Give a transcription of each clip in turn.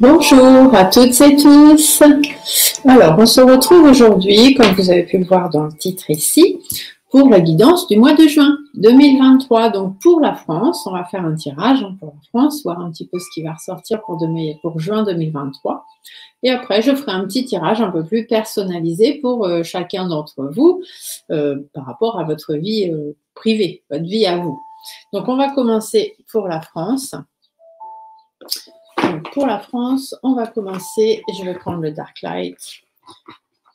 Bonjour à toutes et tous. Alors, on se retrouve aujourd'hui, comme vous avez pu le voir dans le titre ici, pour la guidance du mois de juin 2023. Donc, pour la France, on va faire un tirage pour la France, voir un petit peu ce qui va ressortir pour juin 2023. Et après, je ferai un petit tirage un peu plus personnalisé pour chacun d'entre vous par rapport à votre vie privée, votre vie à vous. Donc, on va commencer pour la France. Donc, pour la France, on va commencer. Je vais prendre le Dark Light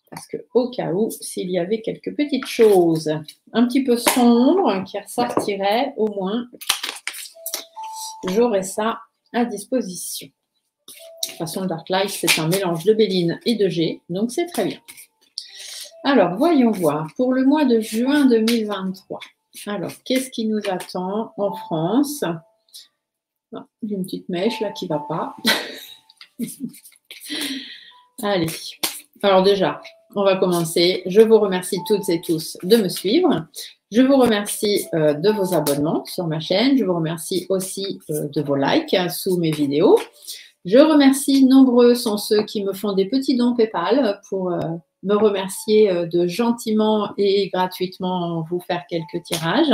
parce que au cas où, s'il y avait quelques petites choses un petit peu sombres qui ressortiraient, au moins, j'aurais ça à disposition. De toute façon, le Dark Light, c'est un mélange de Béline et de G, donc c'est très bien. Alors, voyons voir. Pour le mois de juin 2023, alors, qu'est-ce qui nous attend en France? J'ai une petite mèche là qui ne va pas. Allez, alors déjà, on va commencer. Je vous remercie toutes et tous de me suivre. Je vous remercie de vos abonnements sur ma chaîne. Je vous remercie aussi de vos likes sous mes vidéos. Je remercie, nombreux sont ceux qui me font des petits dons PayPal pour me remercier de gentiment et gratuitement vous faire quelques tirages.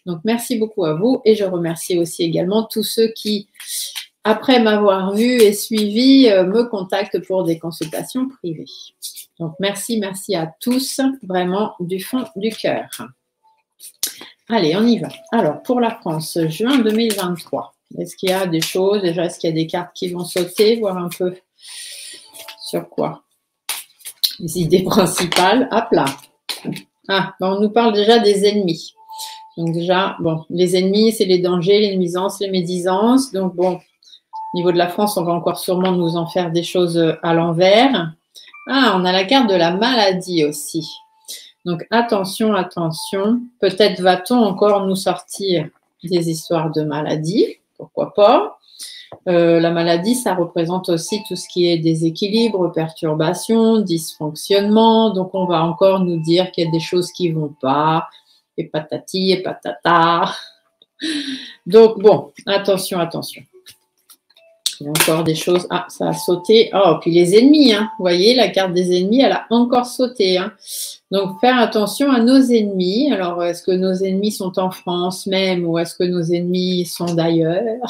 Donc, merci beaucoup à vous et je remercie aussi également tous ceux qui, après m'avoir vu et suivi, me contactent pour des consultations privées. Donc, merci à tous, vraiment du fond du cœur. Allez, on y va. Alors, pour la France, juin 2023, est-ce qu'il y a des choses, déjà, est-ce qu'il y a des cartes qui vont sauter, voir un peu sur quoi? Les idées principales, hop là. Ah, ben on nous parle déjà des ennemis. Donc déjà, bon, les ennemis, c'est les dangers, les nuisances, les médisances. Donc bon, au niveau de la France, on va encore sûrement nous en faire des choses à l'envers. Ah, on a la carte de la maladie aussi. Donc attention, attention. Peut-être va-t-on encore nous sortir des histoires de maladie. Pourquoi pas? La maladie, ça représente aussi tout ce qui est déséquilibre, perturbation, dysfonctionnement. Donc on va encore nous dire qu'il y a des choses qui ne vont pas. Et patati et patata. Donc, bon, attention, attention. Il y a encore des choses. Ah, ça a sauté. Oh, puis les ennemis, hein. Vous voyez, la carte des ennemis, elle a encore sauté. Hein. Donc, faire attention à nos ennemis. Alors, est-ce que nos ennemis sont en France même ou est-ce que nos ennemis sont d'ailleurs?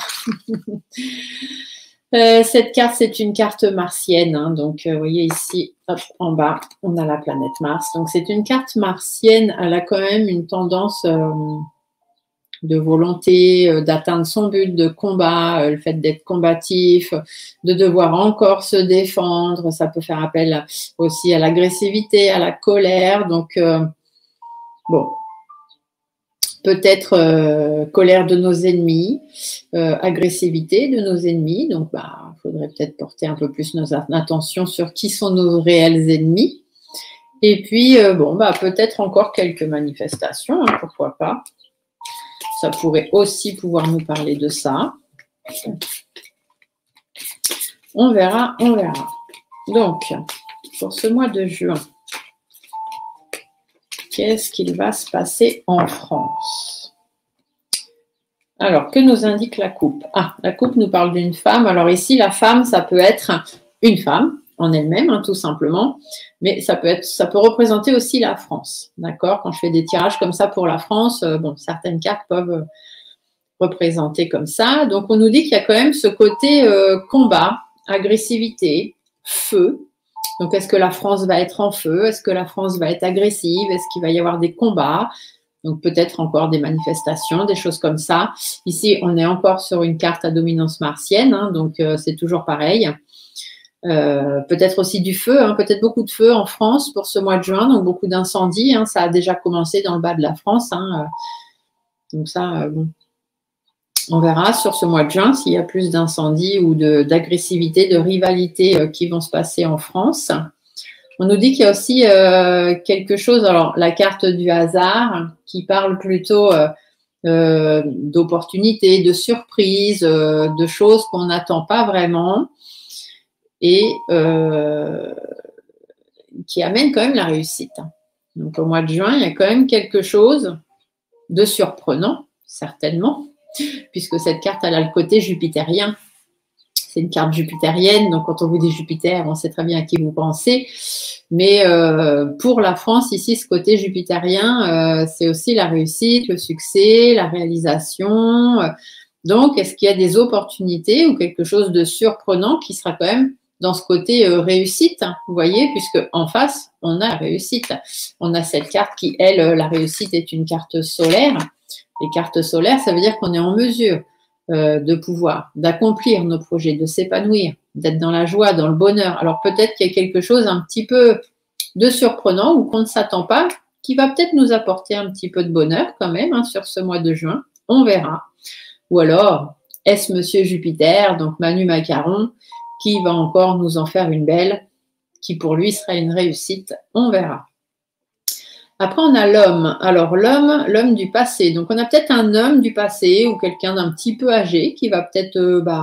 Cette carte, c'est une carte martienne. Hein, donc, vous voyez ici, hop, en bas, on a la planète Mars. Donc, c'est une carte martienne. Elle a quand même une tendance de volonté, d'atteindre son but, de combat, le fait d'être combatif, de devoir encore se défendre. Ça peut faire appel aussi à l'agressivité, à la colère. Donc, bon. Peut-être colère de nos ennemis, agressivité de nos ennemis. Donc, il faudrait peut-être porter un peu plus nos attention sur qui sont nos réels ennemis. Et puis, peut-être encore quelques manifestations, hein, pourquoi pas. Ça pourrait aussi pouvoir nous parler de ça. On verra, on verra. Donc, pour ce mois de juin, qu'est-ce qu'il va se passer en France? Alors, que nous indique la coupe? Ah, la coupe nous parle d'une femme. Alors ici, la femme, ça peut être une femme en elle-même, hein, tout simplement. Mais ça peut représenter aussi la France. D'accord? Quand je fais des tirages comme ça pour la France, certaines cartes peuvent représenter comme ça. Donc, on nous dit qu'il y a quand même ce côté combat, agressivité, feu. Donc, est-ce que la France va être en feu? Est-ce que la France va être agressive? Est-ce qu'il va y avoir des combats? Donc, peut-être encore des manifestations, des choses comme ça. Ici, on est encore sur une carte à dominance martienne, hein, donc c'est toujours pareil. Peut-être aussi du feu, hein, peut-être beaucoup de feu en France pour ce mois de juin, donc beaucoup d'incendies. Hein, ça a déjà commencé dans le bas de la France. Hein, donc ça, on verra sur ce mois de juin s'il y a plus d'incendies ou d'agressivité, de rivalité qui vont se passer en France. On nous dit qu'il y a aussi quelque chose, alors la carte du hasard, qui parle plutôt d'opportunités, de surprises, de choses qu'on n'attend pas vraiment et qui amène quand même la réussite. Donc au mois de juin, il y a quand même quelque chose de surprenant, certainement, puisque cette carte, elle a le côté jupitérien. c'est une carte jupitérienne, donc quand on vous dit Jupiter, on sait très bien à qui vous pensez. Mais pour la France, ici, ce côté jupitérien, c'est aussi la réussite, le succès, la réalisation. Donc, est-ce qu'il y a des opportunités ou quelque chose de surprenant qui sera quand même dans ce côté réussite, hein, vous voyez, puisque en face, on a la réussite. On a cette carte qui, elle, la réussite est une carte solaire. Les cartes solaires, ça veut dire qu'on est en mesure de pouvoir, d'accomplir nos projets, de s'épanouir, d'être dans la joie, dans le bonheur. Alors peut-être qu'il y a quelque chose un petit peu de surprenant ou qu'on ne s'attend pas, qui va peut-être nous apporter un petit peu de bonheur quand même hein, sur ce mois de juin. On verra. Ou alors, est-ce Monsieur Jupiter, donc Manu Macaron, qui va encore nous en faire une belle, qui pour lui sera une réussite? On verra. Après, on a l'homme. Alors, l'homme du passé. Donc, on a peut-être un homme du passé ou quelqu'un d'un petit peu âgé qui va peut-être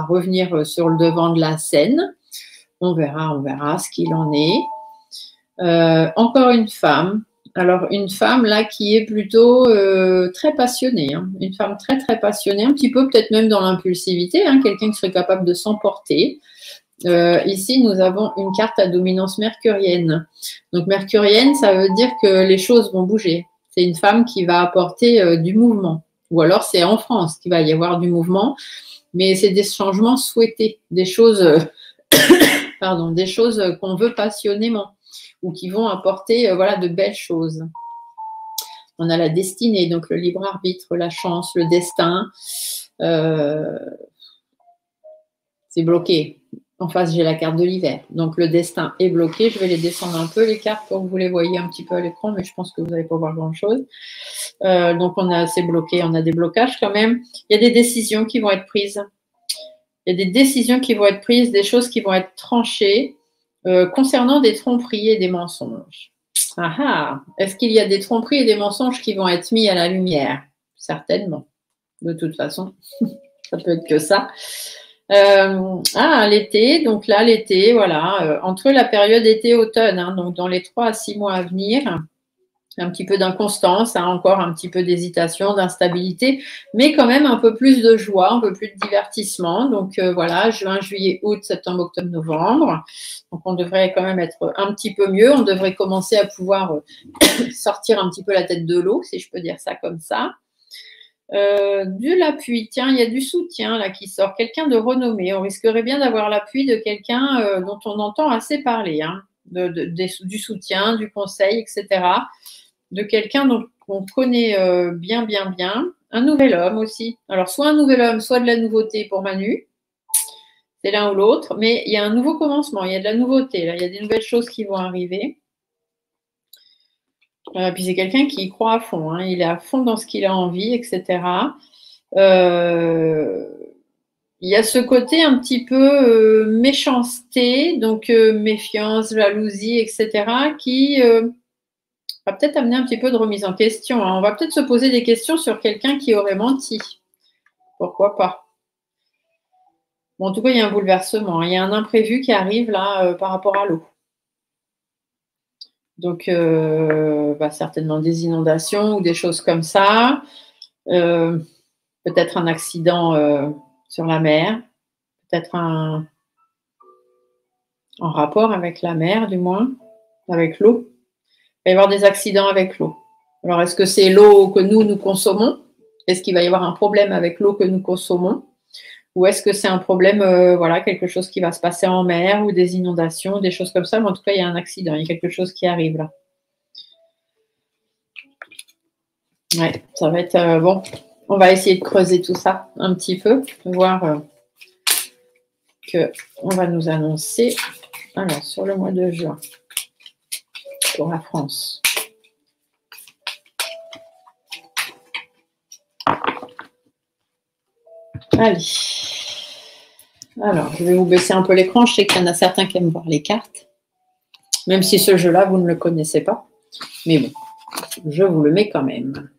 revenir sur le devant de la scène. On verra ce qu'il en est. Encore une femme. Alors, une femme là qui est plutôt très passionnée. Hein. Une femme très, très passionnée, un petit peu peut-être même dans l'impulsivité. Hein. Quelqu'un qui serait capable de s'emporter. Ici, nous avons une carte à dominance mercurienne. Donc, mercurienne, ça veut dire que les choses vont bouger. C'est une femme qui va apporter du mouvement. Ou alors, c'est en France qu'il va y avoir du mouvement. Mais c'est des changements souhaités, des choses, des choses qu'on veut passionnément ou qui vont apporter de belles choses. On a la destinée, donc le libre arbitre, la chance, le destin. C'est bloqué. En face, j'ai la carte de l'hiver. Donc, le destin est bloqué. Je vais les descendre un peu, les cartes, pour que vous les voyez un petit peu à l'écran, mais je pense que vous n'allez pas voir grand-chose. Donc, c'est bloqué. On a des blocages quand même. Il y a des décisions qui vont être prises. Il y a des décisions qui vont être prises, des choses qui vont être tranchées concernant des tromperies et des mensonges. Ah ah! Est-ce qu'il y a des tromperies et des mensonges qui vont être mis à la lumière? Certainement. De toute façon, ça peut être que ça. L'été, donc là, l'été, voilà, entre la période été-automne, hein, donc dans les 3 à 6 mois à venir, un petit peu d'inconstance, hein, encore un petit peu d'hésitation, d'instabilité, mais quand même un peu plus de joie, un peu plus de divertissement. Donc voilà, juin, juillet, août, septembre, octobre, novembre. Donc on devrait quand même être un petit peu mieux, on devrait commencer à pouvoir sortir un petit peu la tête de l'eau, si je peux dire ça comme ça. De l'appui, tiens, il y a du soutien là qui sort, quelqu'un de renommé. On risquerait bien d'avoir l'appui de quelqu'un dont on entend assez parler, hein, du soutien, du conseil, etc. De quelqu'un dont on connaît bien. Un nouvel homme aussi. Alors, soit un nouvel homme, soit de la nouveauté pour Manu. C'est l'un ou l'autre, mais il y a un nouveau commencement, il y a de la nouveauté, là, il y a des nouvelles choses qui vont arriver. Puis c'est quelqu'un qui y croit à fond, hein. Il est à fond dans ce qu'il a envie, etc. Il y a ce côté un petit peu méchanceté, donc méfiance, jalousie, etc. qui va peut-être amener un petit peu de remise en question. Hein. On va peut-être se poser des questions sur quelqu'un qui aurait menti. Pourquoi pas? Bon, en tout cas, il y a un bouleversement. Il y a un imprévu qui arrive là par rapport à l'eau. Donc, certainement des inondations ou des choses comme ça. Peut-être un accident sur la mer. Peut-être en rapport avec la mer, du moins, avec l'eau. Il va y avoir des accidents avec l'eau. Alors, est-ce que c'est l'eau que nous consommons? Est-ce qu'il va y avoir un problème avec l'eau que nous consommons? Ou est-ce que c'est un problème, quelque chose qui va se passer en mer ou des inondations, des choses comme ça? Mais en tout cas, il y a un accident, il y a quelque chose qui arrive là. Ouais, ça va être bon. On va essayer de creuser tout ça un petit peu, voir qu'on va nous annoncer. Alors, sur le mois de juin, pour la France. Allez. Alors, je vais vous baisser un peu l'écran. Je sais qu'il y en a certains qui aiment voir les cartes. Même si ce jeu-là, vous ne le connaissez pas. Mais bon, je vous le mets quand même.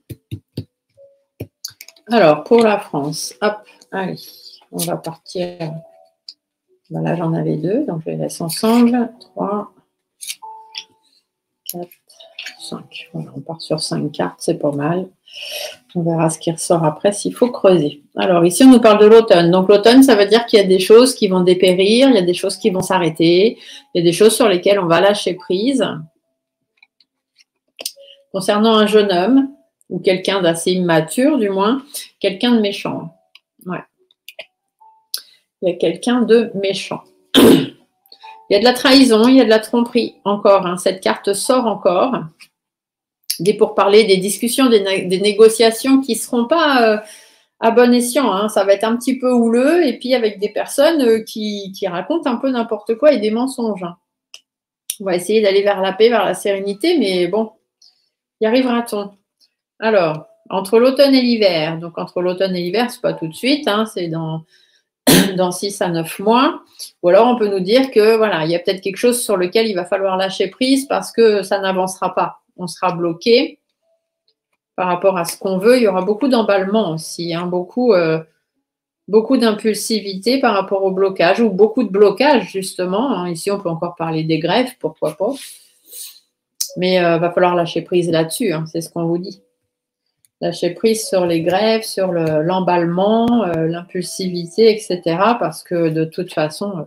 Alors, pour la France, hop, allez, on va partir. Là, j'en avais 2, donc je les laisse ensemble. 3, 4, 5. Voilà, on part sur 5 cartes, c'est pas mal. On verra ce qui ressort après s'il faut creuser. Alors ici, on nous parle de l'automne. Donc l'automne, ça veut dire qu'il y a des choses qui vont dépérir, il y a des choses qui vont s'arrêter, il y a des choses sur lesquelles on va lâcher prise. Concernant un jeune homme, ou quelqu'un d'assez immature du moins, quelqu'un de méchant. Ouais. Il y a quelqu'un de méchant. Il y a de la trahison, il y a de la tromperie encore. Hein. Cette carte sort encore. Des pourparlers, des discussions, des négociations qui ne seront pas à bon escient. Hein. Ça va être un petit peu houleux et puis avec des personnes qui racontent un peu n'importe quoi et des mensonges. Hein. On va essayer d'aller vers la paix, vers la sérénité, mais bon, y arrivera-t-on? Alors, entre l'automne et l'hiver, donc entre l'automne et l'hiver, ce n'est pas tout de suite, hein, c'est dans 6 à 9 mois. Ou alors on peut nous dire que voilà, il y a peut-être quelque chose sur lequel il va falloir lâcher prise parce que ça n'avancera pas. On sera bloqué par rapport à ce qu'on veut. Il y aura beaucoup d'emballement aussi, hein, beaucoup d'impulsivité par rapport au blocage ou beaucoup de blocage justement. Hein. Ici, on peut encore parler des greffes, pourquoi pas. Mais il va falloir lâcher prise là-dessus, hein, c'est ce qu'on vous dit. Lâcher prise sur les greffes, sur l'emballement, l'impulsivité, etc. Parce que de toute façon,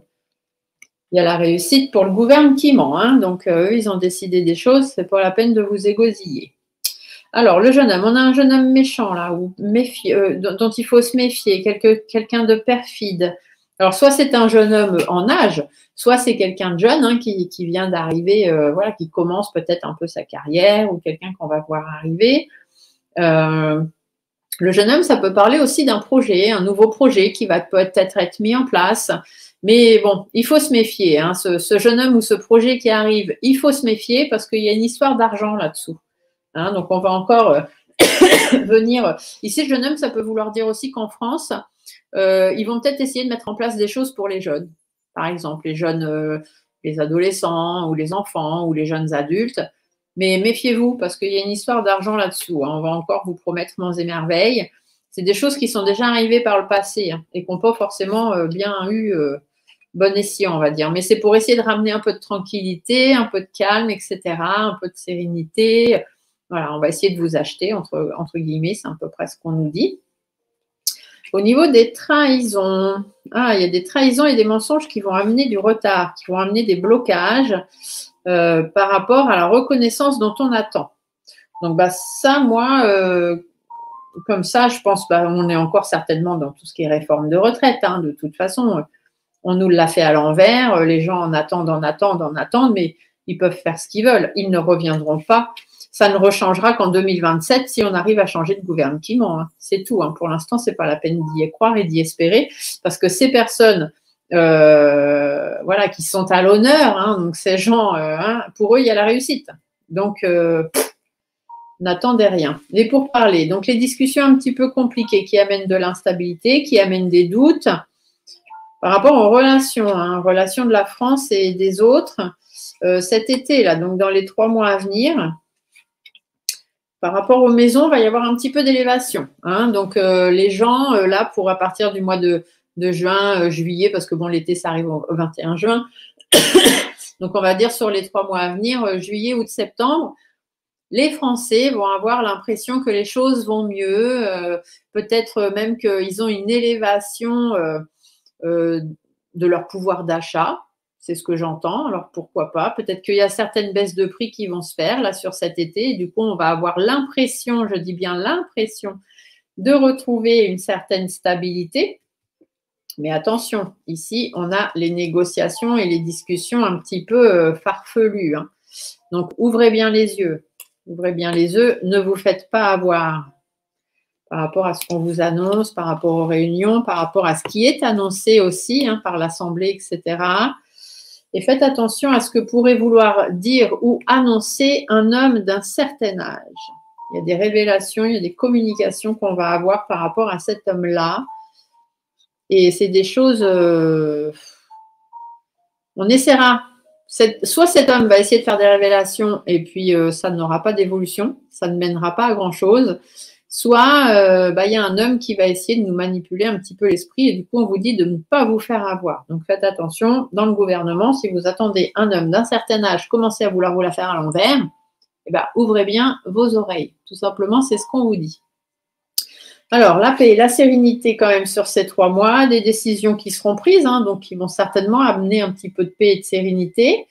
il y a la réussite pour le gouvernement. Hein, donc, eux, ils ont décidé des choses, c'est pas la peine de vous égosiller. Alors, le jeune homme, on a un jeune homme méchant là, dont il faut se méfier, quelqu'un de perfide. Alors, soit c'est un jeune homme en âge, soit c'est quelqu'un de jeune hein, qui vient d'arriver, voilà, qui commence peut-être un peu sa carrière ou quelqu'un qu'on va voir arriver. Le jeune homme, ça peut parler aussi d'un projet, un nouveau projet qui va peut-être être mis en place. Mais bon, il faut se méfier. Hein, ce jeune homme ou ce projet qui arrive, il faut se méfier parce qu'il y a une histoire d'argent là-dessous. Hein, donc, on va encore venir. Ici, le jeune homme, ça peut vouloir dire aussi qu'en France, ils vont peut-être essayer de mettre en place des choses pour les jeunes. Par exemple, les jeunes, les adolescents ou les enfants ou les jeunes adultes. Mais méfiez-vous parce qu'il y a une histoire d'argent là-dessous. Hein. On va encore vous promettre monts et merveilles. C'est des choses qui sont déjà arrivées par le passé hein, et qui n'ont pas forcément bien eu bon escient, on va dire. Mais c'est pour essayer de ramener un peu de tranquillité, un peu de calme, etc., un peu de sérénité. Voilà, on va essayer de vous acheter, entre guillemets, c'est à peu près ce qu'on nous dit. Au niveau des trahisons, il y a des trahisons et des mensonges qui vont amener du retard, qui vont amener des blocages par rapport à la reconnaissance dont on attend. Donc, ça, moi, comme ça, je pense, on est encore certainement dans tout ce qui est réforme de retraite. Hein, de toute façon, on nous l'a fait à l'envers. Les gens en attendent, mais ils peuvent faire ce qu'ils veulent. Ils ne reviendront pas. Ça ne rechangera qu'en 2027 si on arrive à changer de gouvernement. Hein. C'est tout. Hein. Pour l'instant, ce n'est pas la peine d'y croire et d'y espérer parce que ces personnes voilà, qui sont à l'honneur, hein, donc ces gens, pour eux, il y a la réussite. Donc, n'attendez rien. Les pourparlers, donc les discussions un petit peu compliquées qui amènent de l'instabilité, qui amènent des doutes par rapport aux relations, hein, relations de la France et des autres. Cet été, là, donc dans les 3 mois à venir, par rapport aux maisons, il va y avoir un petit peu d'élévation. Hein, donc, les gens, là, pour à partir du mois de juin, juillet, parce que bon, l'été, ça arrive au 21 juin. Donc, on va dire sur les 3 mois à venir, juillet, août, septembre, les Français vont avoir l'impression que les choses vont mieux, peut-être même qu'ils ont une élévation de leur pouvoir d'achat. C'est ce que j'entends. Alors, pourquoi pas? Peut-être qu'il y a certaines baisses de prix qui vont se faire là sur cet été. Et du coup, on va avoir l'impression, je dis bien l'impression, de retrouver une certaine stabilité. Mais attention, ici, on a les négociations et les discussions un petit peu farfelues. Hein. Donc, ouvrez bien les yeux. Ouvrez bien les yeux. Ne vous faites pas avoir par rapport à ce qu'on vous annonce, par rapport aux réunions, par rapport à ce qui est annoncé aussi hein, par l'Assemblée, etc. Et faites attention à ce que pourrait vouloir dire ou annoncer un homme d'un certain âge. Il y a des révélations, il y a des communications qu'on va avoir par rapport à cet homme-là. Et c'est des choses, on essaiera. Soit cet homme va essayer de faire des révélations et puis ça n'aura pas d'évolution, ça ne mènera pas à grand-chose. Soit il y a un homme qui va essayer de nous manipuler un petit peu l'esprit et du coup on vous dit de ne pas vous faire avoir. Donc faites attention dans le gouvernement, si vous attendez un homme d'un certain âge commencer à vouloir vous la faire à l'envers, eh ben, ouvrez bien vos oreilles. Tout simplement, c'est ce qu'on vous dit. Alors, la paix et la sérénité quand même sur ces 3 mois, des décisions qui seront prises, hein, donc qui vont certainement amener un petit peu de paix et de sérénité.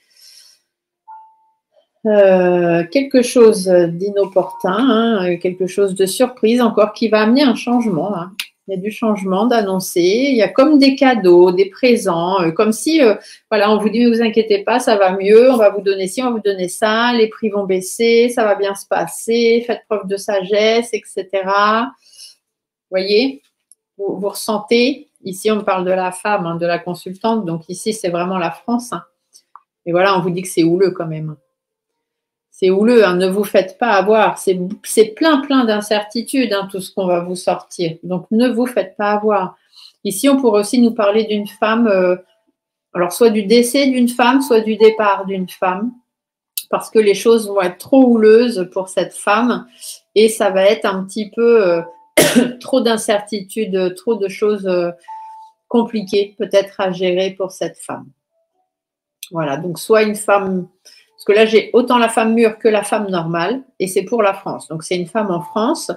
Quelque chose d'inopportun, hein, quelque chose de surprise encore qui va amener un changement. Hein. Il y a du changement d'annoncer. Il y a comme des cadeaux, des présents, comme si, voilà, on vous dit, ne vous inquiétez pas, ça va mieux, on va vous donner ci, on va vous donner ça, les prix vont baisser, ça va bien se passer, faites preuve de sagesse, etc. Vous voyez, vous ressentez, ici on parle de la femme, hein, de la consultante, donc ici c'est vraiment la France. Hein. Et voilà, on vous dit que c'est houleux quand même. C'est houleux, hein, ne vous faites pas avoir. C'est plein d'incertitudes, hein, tout ce qu'on va vous sortir. Donc, ne vous faites pas avoir. Ici, on pourrait aussi nous parler d'une femme, alors soit du décès d'une femme, soit du départ d'une femme, parce que les choses vont être trop houleuses pour cette femme et ça va être un petit peu trop d'incertitudes, trop de choses compliquées peut-être à gérer pour cette femme. Voilà, donc soit une femme... Parce que là, j'ai autant la femme mûre que la femme normale, et c'est pour la France. Donc, c'est une femme en France.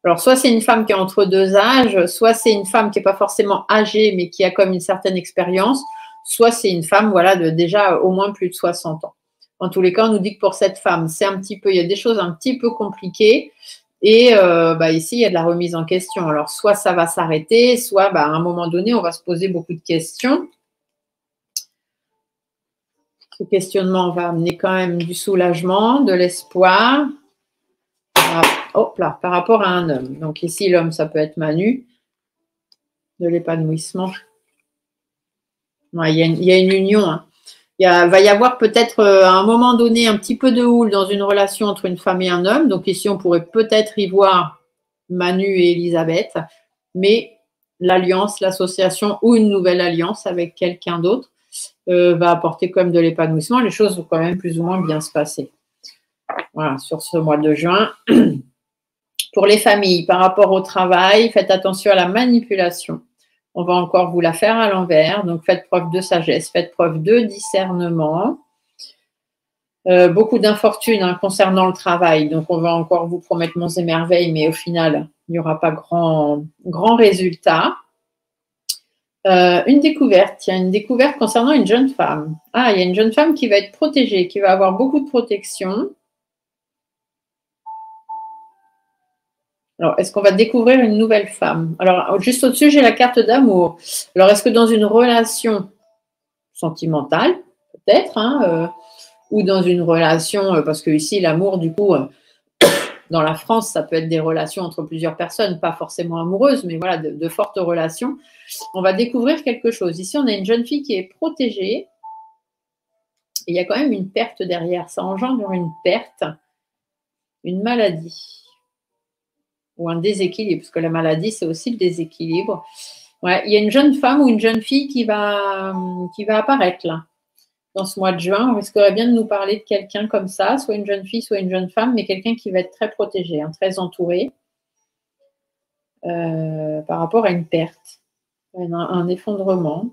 Alors, soit c'est une femme qui est entre 2 âges, soit c'est une femme qui n'est pas forcément âgée, mais qui a comme une certaine expérience, soit c'est une femme, voilà, de déjà au moins plus de 60 ans. En tous les cas, on nous dit que pour cette femme, c'est un petit peu, il y a des choses un petit peu compliquées, et ici, il y a de la remise en question. Alors, soit ça va s'arrêter, soit à un moment donné, on va se poser beaucoup de questions. Ce questionnement va amener quand même du soulagement, de l'espoir. Hop là, par rapport à un homme. Donc ici, l'homme, ça peut être Manu, de l'épanouissement. Ouais, il y a une union. Hein. Va y avoir peut-être à un moment donné un petit peu de houle dans une relation entre une femme et un homme. Donc ici, on pourrait peut-être y voir Manu et Elisabeth, mais l'alliance, l'association ou une nouvelle alliance avec quelqu'un d'autre va apporter quand même de l'épanouissement. Les choses vont quand même plus ou moins bien se passer. Voilà, sur ce mois de juin. Pour les familles, par rapport au travail, faites attention à la manipulation. On va encore vous la faire à l'envers. Donc, faites preuve de sagesse, faites preuve de discernement. Beaucoup d'infortunes concernant le travail. Donc, on va encore vous promettre monts et merveilles, mais au final, il n'y aura pas grand résultat. Une découverte. Il y a une découverte concernant une jeune femme. Ah, il y a une jeune femme qui va être protégée, qui va avoir beaucoup de protection. Alors, est-ce qu'on va découvrir une nouvelle femme? Alors, juste au-dessus, j'ai la carte d'amour. Alors, est-ce que dans une relation sentimentale, peut-être, ou dans une relation, parce que ici, l'amour, du coup, dans la France, ça peut être des relations entre plusieurs personnes, pas forcément amoureuses, mais voilà, de fortes relations. On va découvrir quelque chose. Ici, on a une jeune fille qui est protégée. Et il y a quand même une perte derrière. Ça engendre une perte, une maladie. Ou un déséquilibre, parce que la maladie, c'est aussi le déséquilibre. Ouais, il y a une jeune femme ou une jeune fille qui va apparaître là, dans ce mois de juin. On risquerait bien de nous parler de quelqu'un comme ça, soit une jeune fille, soit une jeune femme, mais quelqu'un qui va être très protégé, très entouré par rapport à une perte, un effondrement,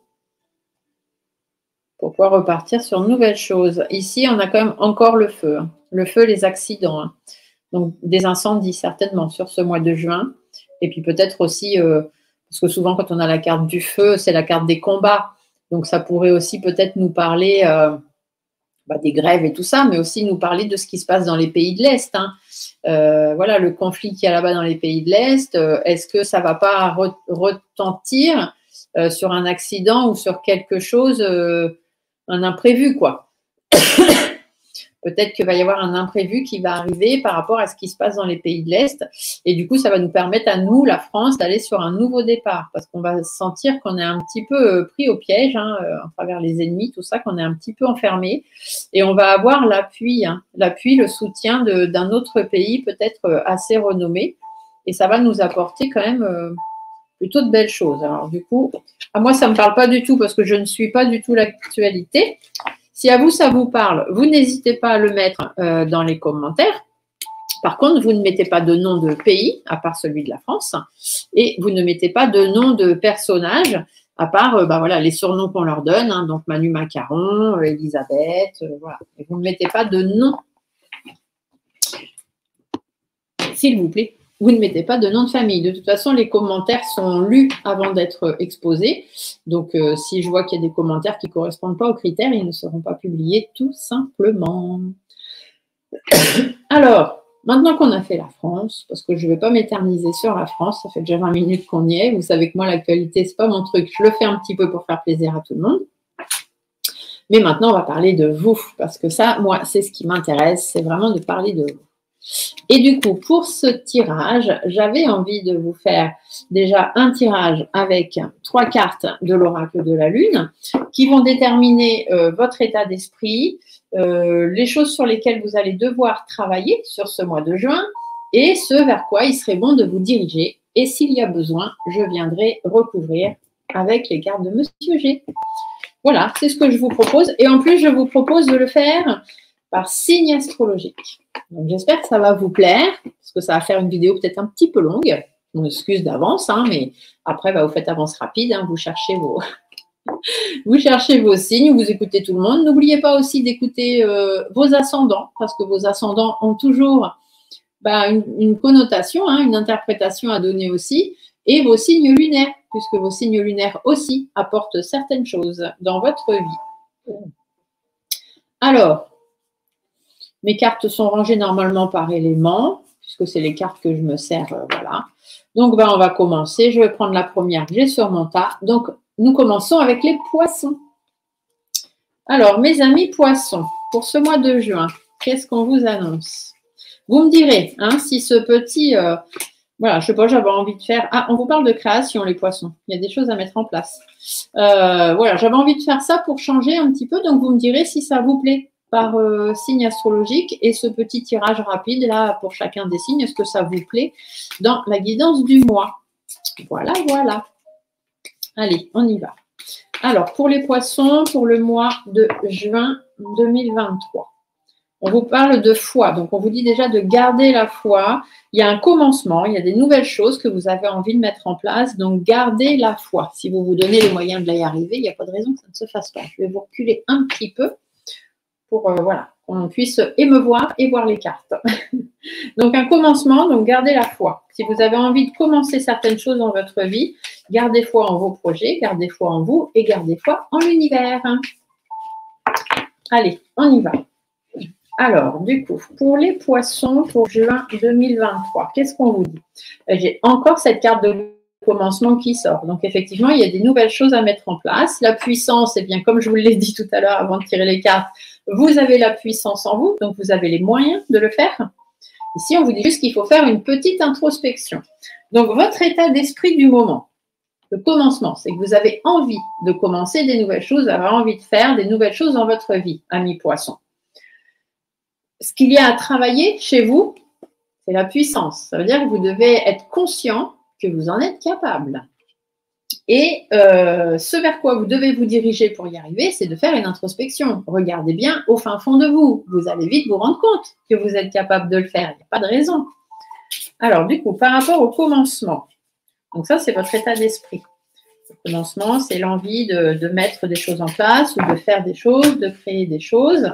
pour pouvoir repartir sur de nouvelles choses. Ici, on a quand même encore le feu. Le feu, les accidents. Donc, des incendies, certainement, sur ce mois de juin. Et puis peut-être aussi, parce que souvent, quand on a la carte du feu, c'est la carte des combats. Donc, ça pourrait aussi peut-être nous parler des grèves et tout ça, mais aussi nous parler de ce qui se passe dans les pays de l'Est. Voilà, le conflit qu'il y a là-bas dans les pays de l'Est, est-ce que ça ne va pas retentir sur un accident ou sur quelque chose, un imprévu, quoi. Peut-être qu'il va y avoir un imprévu qui va arriver par rapport à ce qui se passe dans les pays de l'Est. Et du coup, ça va nous permettre à nous, la France, d'aller sur un nouveau départ. Parce qu'on va sentir qu'on est un petit peu pris au piège, à travers les ennemis, tout ça, qu'on est un petit peu enfermé. Et on va avoir l'appui, le soutien d'un autre pays peut-être assez renommé. Et ça va nous apporter quand même plutôt de belles choses. Alors du coup, à moi, ça ne me parle pas du tout parce que je ne suis pas du tout l'actualité. Si à vous, ça vous parle, vous n'hésitez pas à le mettre dans les commentaires. Par contre, vous ne mettez pas de nom de pays, à part celui de la France, et vous ne mettez pas de nom de personnage, à part voilà, les surnoms qu'on leur donne, donc Manu Macaron, Elisabeth, voilà. Et vous ne mettez pas de nom. S'il vous plaît, vous ne mettez pas de nom de famille. De toute façon, les commentaires sont lus avant d'être exposés. Donc, si je vois qu'il y a des commentaires qui ne correspondent pas aux critères, ils ne seront pas publiés tout simplement. Alors, maintenant qu'on a fait la France, parce que je ne vais pas m'éterniser sur la France, ça fait déjà 20 minutes qu'on y est. Vous savez que moi, l'actualité, ce n'est pas mon truc. Je le fais un petit peu pour faire plaisir à tout le monde. Mais maintenant, on va parler de vous, parce que ça, moi, c'est ce qui m'intéresse, c'est vraiment de parler de vous. Et du coup, pour ce tirage, j'avais envie de vous faire déjà un tirage avec 3 cartes de l'oracle de la Lune qui vont déterminer votre état d'esprit, les choses sur lesquelles vous allez devoir travailler sur ce mois de juin et ce vers quoi il serait bon de vous diriger. Et s'il y a besoin, je viendrai recouvrir avec les cartes de Monsieur G. Voilà, c'est ce que je vous propose. Et en plus, je vous propose de le faire par signe astrologique. Donc, j'espère que ça va vous plaire, parce que ça va faire une vidéo peut-être un petit peu longue. On m'excuse d'avance, hein, mais après, bah, vous faites avance rapide, hein, vous cherchez vos signes, vous écoutez tout le monde. N'oubliez pas aussi d'écouter vos ascendants, parce que vos ascendants ont toujours une connotation, hein, une interprétation à donner aussi, et vos signes lunaires, puisque vos signes lunaires aussi apportent certaines choses dans votre vie. Alors, mes cartes sont rangées normalement par éléments, puisque c'est les cartes que je me sers, voilà. Donc, on va commencer. Je vais prendre la première que j'ai sur mon tas. Donc, nous commençons avec les poissons. Alors, mes amis poissons, pour ce mois de juin, qu'est-ce qu'on vous annonce? Vous me direz, hein, si ce petit... voilà, je ne sais pas, j'avais envie de faire... Ah, on vous parle de création, les poissons. Il y a des choses à mettre en place. Voilà, j'avais envie de faire ça pour changer un petit peu. Donc, vous me direz si ça vous plaît par signe astrologique et ce petit tirage rapide là pour chacun des signes, est-ce que ça vous plaît dans la guidance du mois? Voilà, voilà. Allez, on y va. Alors, pour les poissons, pour le mois de juin 2023, on vous parle de foi. Donc, on vous dit déjà de garder la foi. Il y a un commencement, il y a des nouvelles choses que vous avez envie de mettre en place. Donc, gardez la foi. Si vous vous donnez les moyens de y arriver, il n'y a pas de raison que ça ne se fasse pas. Je vais vous reculer un petit peu pour voilà, qu'on puisse émeuvoir et voir les cartes. Donc, un commencement, donc gardez la foi. Si vous avez envie de commencer certaines choses dans votre vie, gardez foi en vos projets, gardez foi en vous et gardez foi en l'univers. Allez, on y va. Alors, du coup, pour les poissons, pour juin 2023, qu'est-ce qu'on vous dit? J'ai encore cette carte de commencement qui sort. Donc, effectivement, il y a des nouvelles choses à mettre en place. La puissance, eh bien, comme je vous l'ai dit tout à l'heure avant de tirer les cartes, vous avez la puissance en vous, donc vous avez les moyens de le faire. Ici, on vous dit juste qu'il faut faire une petite introspection. Donc, votre état d'esprit du moment, le commencement, c'est que vous avez envie de commencer des nouvelles choses, vous avez envie de faire des nouvelles choses dans votre vie, amis poissons. Ce qu'il y a à travailler chez vous, c'est la puissance. Ça veut dire que vous devez être conscient que vous en êtes capable. Et ce vers quoi vous devez vous diriger pour y arriver, c'est de faire une introspection. Regardez bien au fin fond de vous. Vous allez vite vous rendre compte que vous êtes capable de le faire. Il n'y a pas de raison. Alors, du coup, par rapport au commencement, donc ça, c'est votre état d'esprit. Le commencement, c'est l'envie de mettre des choses en place ou de faire des choses, de créer des choses.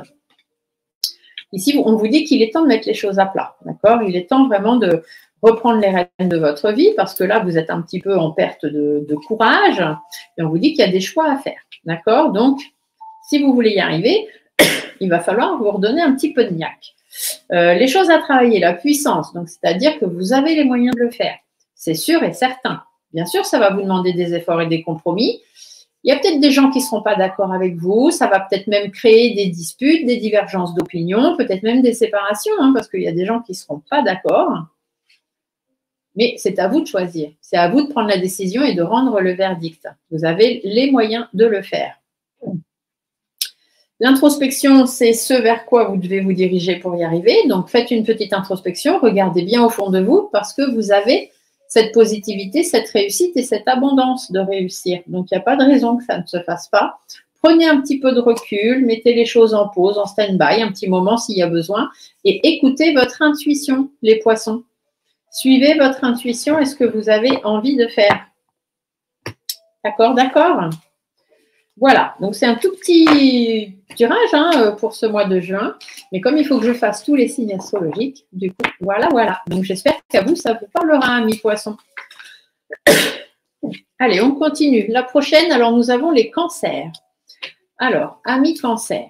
Ici, on vous dit qu'il est temps de mettre les choses à plat. D'accord? Il est temps vraiment de reprendre les rênes de votre vie parce que là, vous êtes un petit peu en perte de courage et on vous dit qu'il y a des choix à faire. D'accord? Donc, si vous voulez y arriver, il va falloir vous redonner un petit peu de niaque. Les choses à travailler, la puissance, donc c'est-à-dire que vous avez les moyens de le faire. C'est sûr et certain. Bien sûr, ça va vous demander des efforts et des compromis. Il y a peut-être des gens qui ne seront pas d'accord avec vous. Ça va peut-être même créer des disputes, des divergences d'opinion, peut-être même des séparations, hein, parce qu'il y a des gens qui ne seront pas d'accord. Mais c'est à vous de choisir. C'est à vous de prendre la décision et de rendre le verdict. Vous avez les moyens de le faire. L'introspection, c'est ce vers quoi vous devez vous diriger pour y arriver. Donc, faites une petite introspection. Regardez bien au fond de vous parce que vous avez cette positivité, cette réussite et cette abondance de réussir. Donc, il n'y a pas de raison que ça ne se fasse pas. Prenez un petit peu de recul, mettez les choses en pause, en stand-by, un petit moment s'il y a besoin et écoutez votre intuition, les poissons. Suivez votre intuition et ce que vous avez envie de faire. D'accord, d'accord? Voilà, donc c'est un tout petit tirage hein, pour ce mois de juin. Mais comme il faut que je fasse tous les signes astrologiques, du coup, voilà. Donc, j'espère qu'à vous, ça vous parlera, amis poissons. Allez, on continue. La prochaine, alors, nous avons les cancers. Alors, amis cancer.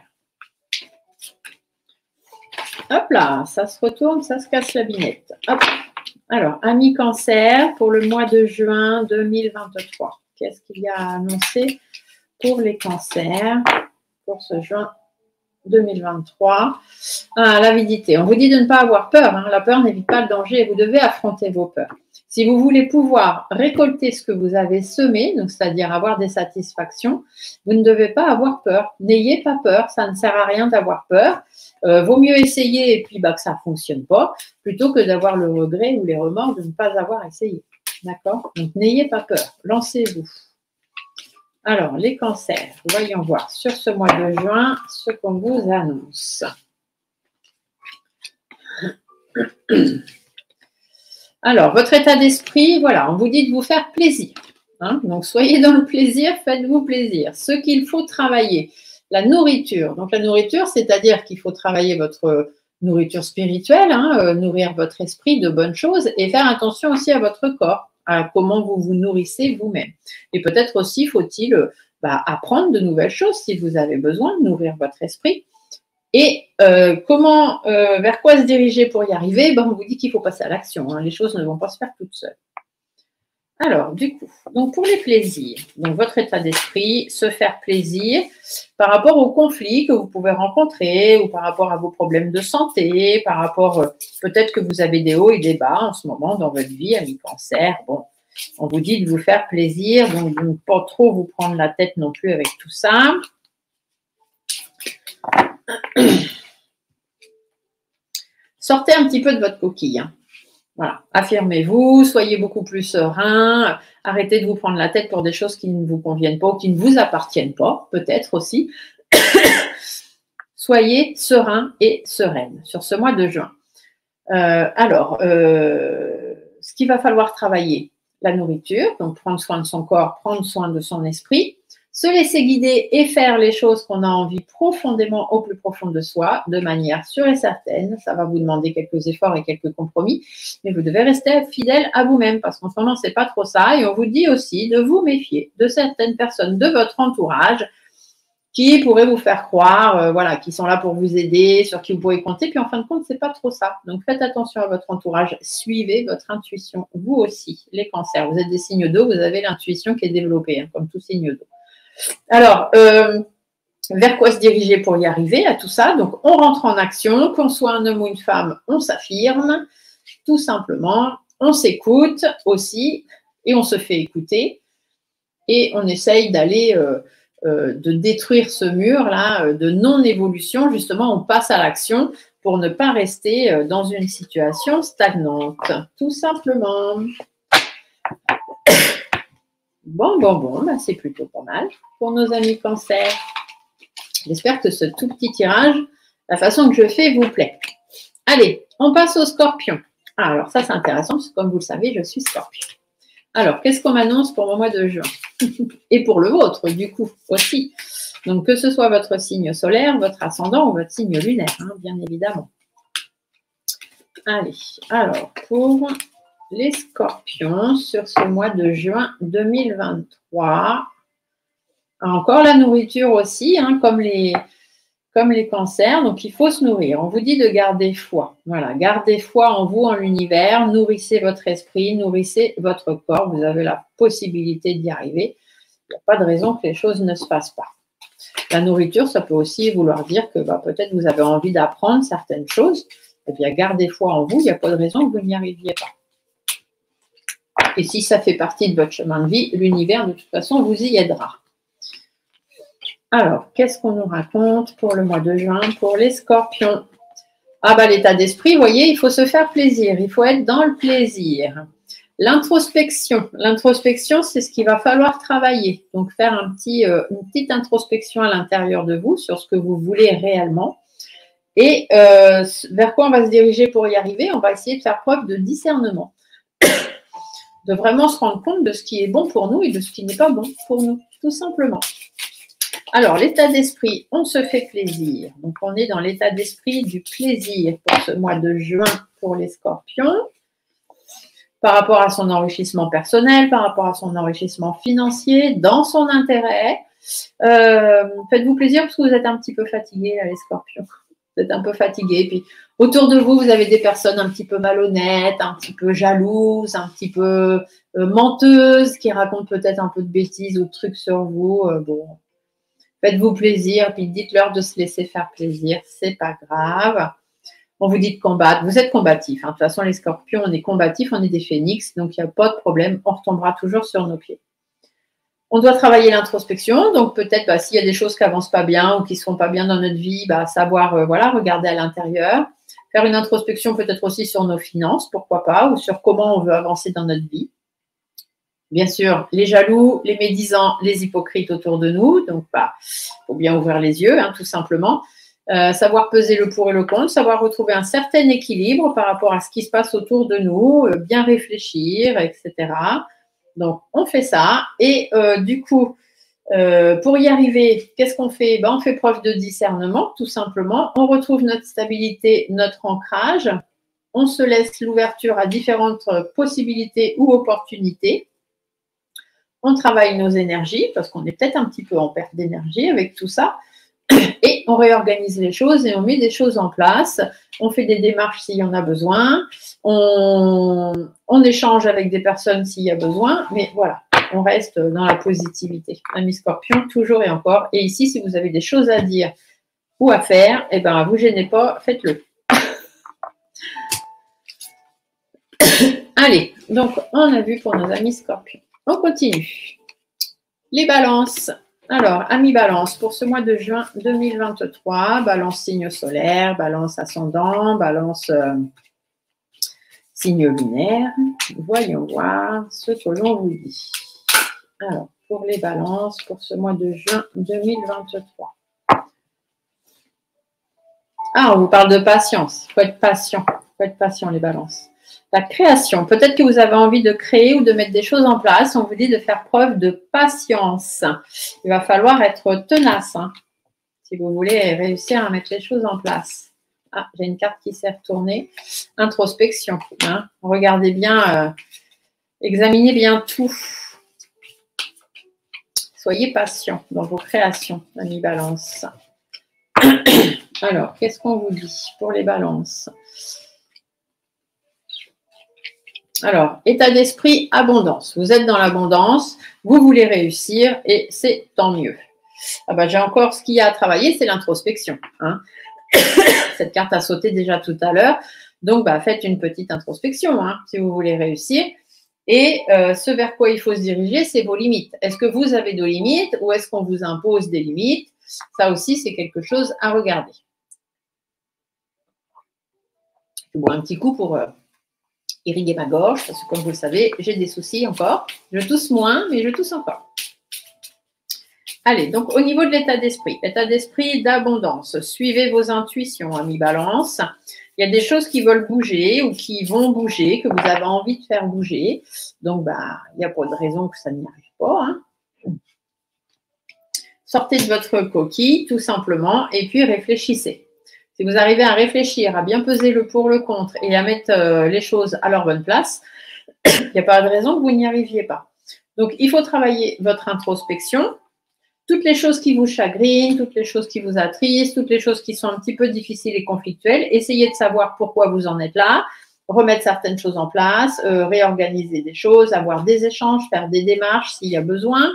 Hop là, ça se retourne, ça se casse la binette. Hop. Alors, amis cancer, pour le mois de juin 2023. Qu'est-ce qu'il y a à annoncer pour les cancers pour ce juin 2023? L'avidité. On vous dit de ne pas avoir peur. Hein. La peur n'évite pas le danger et vous devez affronter vos peurs. Si vous voulez pouvoir récolter ce que vous avez semé, donc c'est-à-dire avoir des satisfactions, vous ne devez pas avoir peur. N'ayez pas peur, ça ne sert à rien d'avoir peur. Vaut mieux essayer et puis que ça ne fonctionne pas, plutôt que d'avoir le regret ou les remords de ne pas avoir essayé. D'accord? Donc n'ayez pas peur, lancez-vous. Alors, les cancers, voyons voir sur ce mois de juin ce qu'on vous annonce. Alors, votre état d'esprit, voilà, on vous dit de vous faire plaisir. Hein, donc, soyez dans le plaisir, faites-vous plaisir. Ce qu'il faut travailler, la nourriture. Donc, la nourriture, c'est-à-dire qu'il faut travailler votre nourriture spirituelle, hein, nourrir votre esprit de bonnes choses et faire attention aussi à votre corps, à comment vous vous nourrissez vous-même. Et peut-être aussi faut-il apprendre de nouvelles choses si vous avez besoin de nourrir votre esprit. Et vers quoi se diriger pour y arriver? On vous dit qu'il faut passer à l'action. Hein. Les choses ne vont pas se faire toutes seules. Alors, du coup, donc pour les plaisirs, donc votre état d'esprit, se faire plaisir par rapport aux conflits que vous pouvez rencontrer ou par rapport à vos problèmes de santé, par rapport, peut-être que vous avez des hauts et des bas en ce moment dans votre vie, amis cancer. Bon, on vous dit de vous faire plaisir, donc de ne pas trop vous prendre la tête non plus avec tout ça. Sortez un petit peu de votre coquille. Hein. Voilà, affirmez-vous, soyez beaucoup plus serein, arrêtez de vous prendre la tête pour des choses qui ne vous conviennent pas ou qui ne vous appartiennent pas, peut-être aussi. Soyez serein et sereine sur ce mois de juin. Ce qu'il va falloir travailler, la nourriture, donc prendre soin de son corps, prendre soin de son esprit, se laisser guider et faire les choses qu'on a envie profondément au plus profond de soi, de manière sûre et certaine. Ça va vous demander quelques efforts et quelques compromis, mais vous devez rester fidèle à vous-même parce qu'en ce moment, c'est pas trop ça. Et on vous dit aussi de vous méfier de certaines personnes de votre entourage qui pourraient vous faire croire, qui sont là pour vous aider, sur qui vous pouvez compter. Puis en fin de compte, c'est pas trop ça. Donc faites attention à votre entourage, suivez votre intuition. Vous aussi, les cancers, vous êtes des signes d'eau, vous avez l'intuition qui est développée, hein, comme tout signe d'eau. Alors, vers quoi se diriger pour y arriver à tout ça? Donc, on rentre en action, qu'on soit un homme ou une femme, on s'affirme, tout simplement, on s'écoute aussi et on se fait écouter et on essaye d'aller, de détruire ce mur-là de non-évolution. Justement, on passe à l'action pour ne pas rester dans une situation stagnante, tout simplement. Bon, c'est plutôt pas mal pour nos amis cancer. J'espère que ce tout petit tirage, la façon que je fais, vous plaît. Allez, on passe au scorpion. Alors, ça, c'est intéressant, parce que comme vous le savez, je suis scorpion. Alors, qu'est-ce qu'on m'annonce pour le mois de juin? Et pour le vôtre, du coup, aussi. Donc, que ce soit votre signe solaire, votre ascendant ou votre signe lunaire, hein, bien évidemment. Allez, alors, pour les scorpions sur ce mois de juin 2023. Encore la nourriture aussi, hein, comme les cancers. Donc, il faut se nourrir. On vous dit de garder foi. Voilà, gardez foi en vous, en l'univers. Nourrissez votre esprit, nourrissez votre corps. Vous avez la possibilité d'y arriver. Il n'y a pas de raison que les choses ne se fassent pas. La nourriture, ça peut aussi vouloir dire que peut-être vous avez envie d'apprendre certaines choses. Eh bien, gardez foi en vous. Il n'y a pas de raison que vous n'y arriviez pas. Et si ça fait partie de votre chemin de vie, l'univers, de toute façon, vous y aidera. Alors, qu'est-ce qu'on nous raconte pour le mois de juin, pour les scorpions? L'état d'esprit, vous voyez, il faut se faire plaisir, il faut être dans le plaisir. L'introspection, c'est ce qu'il va falloir travailler. Donc, faire une petite introspection à l'intérieur de vous sur ce que vous voulez réellement. Et vers quoi on va se diriger pour y arriver? On va essayer de faire preuve de discernement. De vraiment se rendre compte de ce qui est bon pour nous et de ce qui n'est pas bon pour nous, tout simplement. Alors, l'état d'esprit, on se fait plaisir. Donc, on est dans l'état d'esprit du plaisir pour ce mois de juin pour les scorpions. Par rapport à son enrichissement personnel, par rapport à son enrichissement financier, dans son intérêt. Faites-vous plaisir parce que vous êtes un petit peu fatigués, là, les scorpions. Vous êtes un peu fatigués. Puis, autour de vous, vous avez des personnes un petit peu malhonnêtes, un petit peu jalouses, un petit peu menteuses, qui racontent peut-être un peu de bêtises ou de trucs sur vous. Bon, faites-vous plaisir, puis dites-leur de se laisser faire plaisir, c'est pas grave. On vous dit de combattre, vous êtes combatifs. Hein. De toute façon, les scorpions, on est combatifs, on est des phénix, donc il n'y a pas de problème, on retombera toujours sur nos pieds. On doit travailler l'introspection, donc peut-être s'il y a des choses qui n'avancent pas bien ou qui ne se font pas bien dans notre vie, savoir regarder à l'intérieur. Faire une introspection peut-être aussi sur nos finances, pourquoi pas, ou sur comment on veut avancer dans notre vie. Bien sûr, les jaloux, les médisants, les hypocrites autour de nous, donc faut bien ouvrir les yeux, hein, tout simplement. Savoir peser le pour et le contre, savoir retrouver un certain équilibre par rapport à ce qui se passe autour de nous, bien réfléchir, etc. Donc, on fait ça. Et du coup, pour y arriver, qu'est-ce qu'on fait? On fait preuve de discernement, tout simplement. On retrouve notre stabilité, notre ancrage. On se laisse l'ouverture à différentes possibilités ou opportunités. On travaille nos énergies, parce qu'on est peut-être un petit peu en perte d'énergie avec tout ça. Et on réorganise les choses et on met des choses en place. On fait des démarches s'il y en a besoin. On échange avec des personnes s'il y a besoin. Mais voilà, on reste dans la positivité. Amis scorpions, toujours et encore. Et ici, si vous avez des choses à dire ou à faire, vous gênez pas, faites-le. Allez, donc on a vu pour nos amis scorpions. On continue. Les balances. Alors, amis balance, pour ce mois de juin 2023, balance signe solaire, balance ascendant, balance signe lunaire. Voyons voir ce que l'on vous dit. Alors, pour les balances, pour ce mois de juin 2023. Ah, on vous parle de patience. Il faut être patient. Il faut être patient, les balances. La création. Peut-être que vous avez envie de créer ou de mettre des choses en place. On vous dit de faire preuve de patience. Il va falloir être tenace, hein, si vous voulez réussir à mettre les choses en place. Ah, j'ai une carte qui s'est retournée. Introspection. Hein. Regardez bien, examinez bien tout. Soyez patient dans vos créations, amis balance. Alors, qu'est-ce qu'on vous dit pour les balances? Alors, état d'esprit, abondance. Vous êtes dans l'abondance, vous voulez réussir et c'est tant mieux. Ah j'ai encore ce qu'il y a à travailler, c'est l'introspection. Hein. Cette carte a sauté déjà tout à l'heure. Donc, faites une petite introspection hein, si vous voulez réussir. Et ce vers quoi il faut se diriger, c'est vos limites. Est-ce que vous avez des limites ou est-ce qu'on vous impose des limites? Ça aussi, c'est quelque chose à regarder. Je bois un petit coup pour irriguer ma gorge, parce que comme vous le savez, j'ai des soucis encore. Je tousse moins, mais je tousse encore. Allez, donc au niveau de l'état d'esprit d'abondance, suivez vos intuitions, amis balance. Il y a des choses qui veulent bouger ou qui vont bouger, que vous avez envie de faire bouger. Donc, il n'y a pas de raison que ça n'y arrive pas. Hein. Sortez de votre coquille, tout simplement, et puis réfléchissez. Si vous arrivez à réfléchir, à bien peser le pour, le contre et à mettre les choses à leur bonne place, il n'y a pas de raison que vous n'y arriviez pas. Donc, il faut travailler votre introspection. Toutes les choses qui vous chagrinent, toutes les choses qui vous attristent, toutes les choses qui sont un petit peu difficiles et conflictuelles, essayez de savoir pourquoi vous en êtes là, remettre certaines choses en place, réorganiser des choses, avoir des échanges, faire des démarches s'il y a besoin,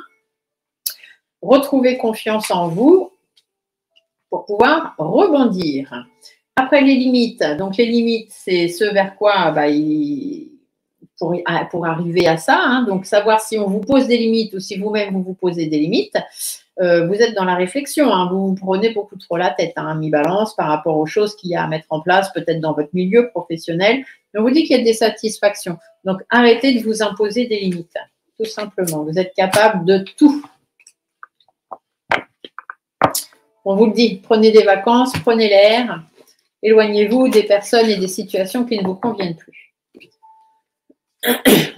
retrouver confiance en vous pour pouvoir rebondir. Après les limites, donc les limites, c'est ce vers quoi pour arriver à ça, hein, donc savoir si on vous pose des limites ou si vous-même vous posez des limites, vous êtes dans la réflexion, hein, vous vous prenez beaucoup trop la tête, hein, mi-balance par rapport aux choses qu'il y a à mettre en place, peut-être dans votre milieu professionnel. On vous dit qu'il y a des satisfactions. Donc, arrêtez de vous imposer des limites, tout simplement. Vous êtes capable de tout. On vous le dit, prenez des vacances, prenez l'air, éloignez-vous des personnes et des situations qui ne vous conviennent plus.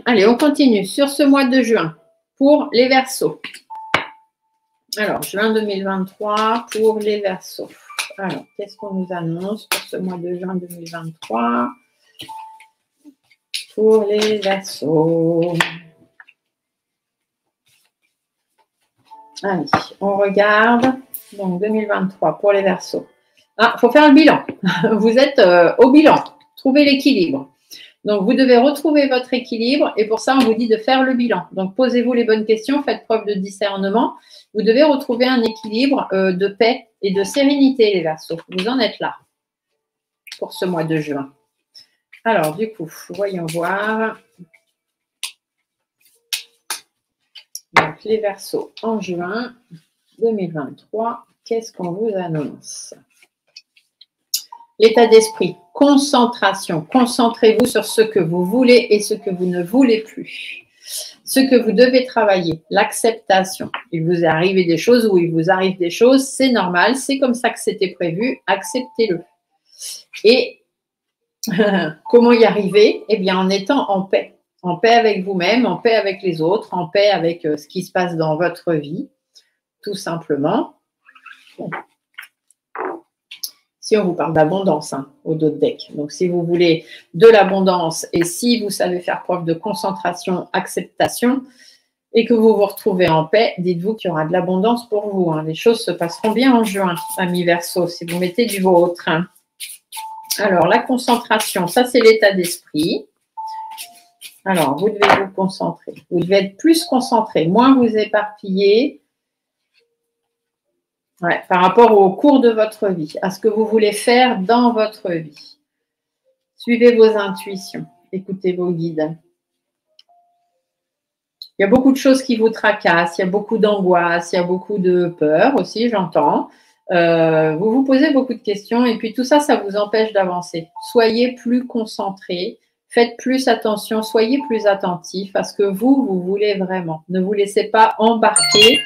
Allez, on continue. Sur ce mois de juin, pour les Verseaux. Alors, juin 2023 pour les Verseaux. Alors, qu'est-ce qu'on nous annonce pour ce mois de juin 2023 pour les Verseaux? Allez, on regarde. Donc, 2023 pour les Verseaux. Ah, il faut faire le bilan. Vous êtes au bilan. Trouvez l'équilibre. Donc, vous devez retrouver votre équilibre et pour ça, on vous dit de faire le bilan. Donc, posez-vous les bonnes questions, faites preuve de discernement. Vous devez retrouver un équilibre de paix et de sérénité, les Verseaux. Vous en êtes là pour ce mois de juin. Alors, du coup, voyons voir. Donc, les Verseaux en juin 2023, qu'est-ce qu'on vous annonce? L'état d'esprit, concentration. Concentrez-vous sur ce que vous voulez et ce que vous ne voulez plus. Ce que vous devez travailler, l'acceptation. Il vous est arrivé des choses ou il vous arrive des choses, c'est normal, c'est comme ça que c'était prévu, acceptez-le. Et comment y arriver? Eh bien, en étant en paix. En paix avec vous-même, en paix avec les autres, en paix avec ce qui se passe dans votre vie, tout simplement. Bon. Si on vous parle d'abondance au dos de deck. Donc, si vous voulez de l'abondance et si vous savez faire preuve de concentration, acceptation et que vous vous retrouvez en paix, dites-vous qu'il y aura de l'abondance pour vous. Les choses se passeront bien en juin, amis Verseaux, si vous mettez du vôtre. Alors, la concentration, ça, c'est l'état d'esprit. Alors, vous devez vous concentrer. Vous devez être plus concentré, moins vous éparpillez. Ouais, par rapport au cours de votre vie, à ce que vous voulez faire dans votre vie. Suivez vos intuitions, écoutez vos guides. Il y a beaucoup de choses qui vous tracassent, il y a beaucoup d'angoisse, il y a beaucoup de peur aussi, j'entends. Vous vous posez beaucoup de questions et puis tout ça, ça vous empêche d'avancer. Soyez plus concentrés, faites plus attention, soyez plus attentifs à ce que vous voulez vraiment. Ne vous laissez pas embarquer.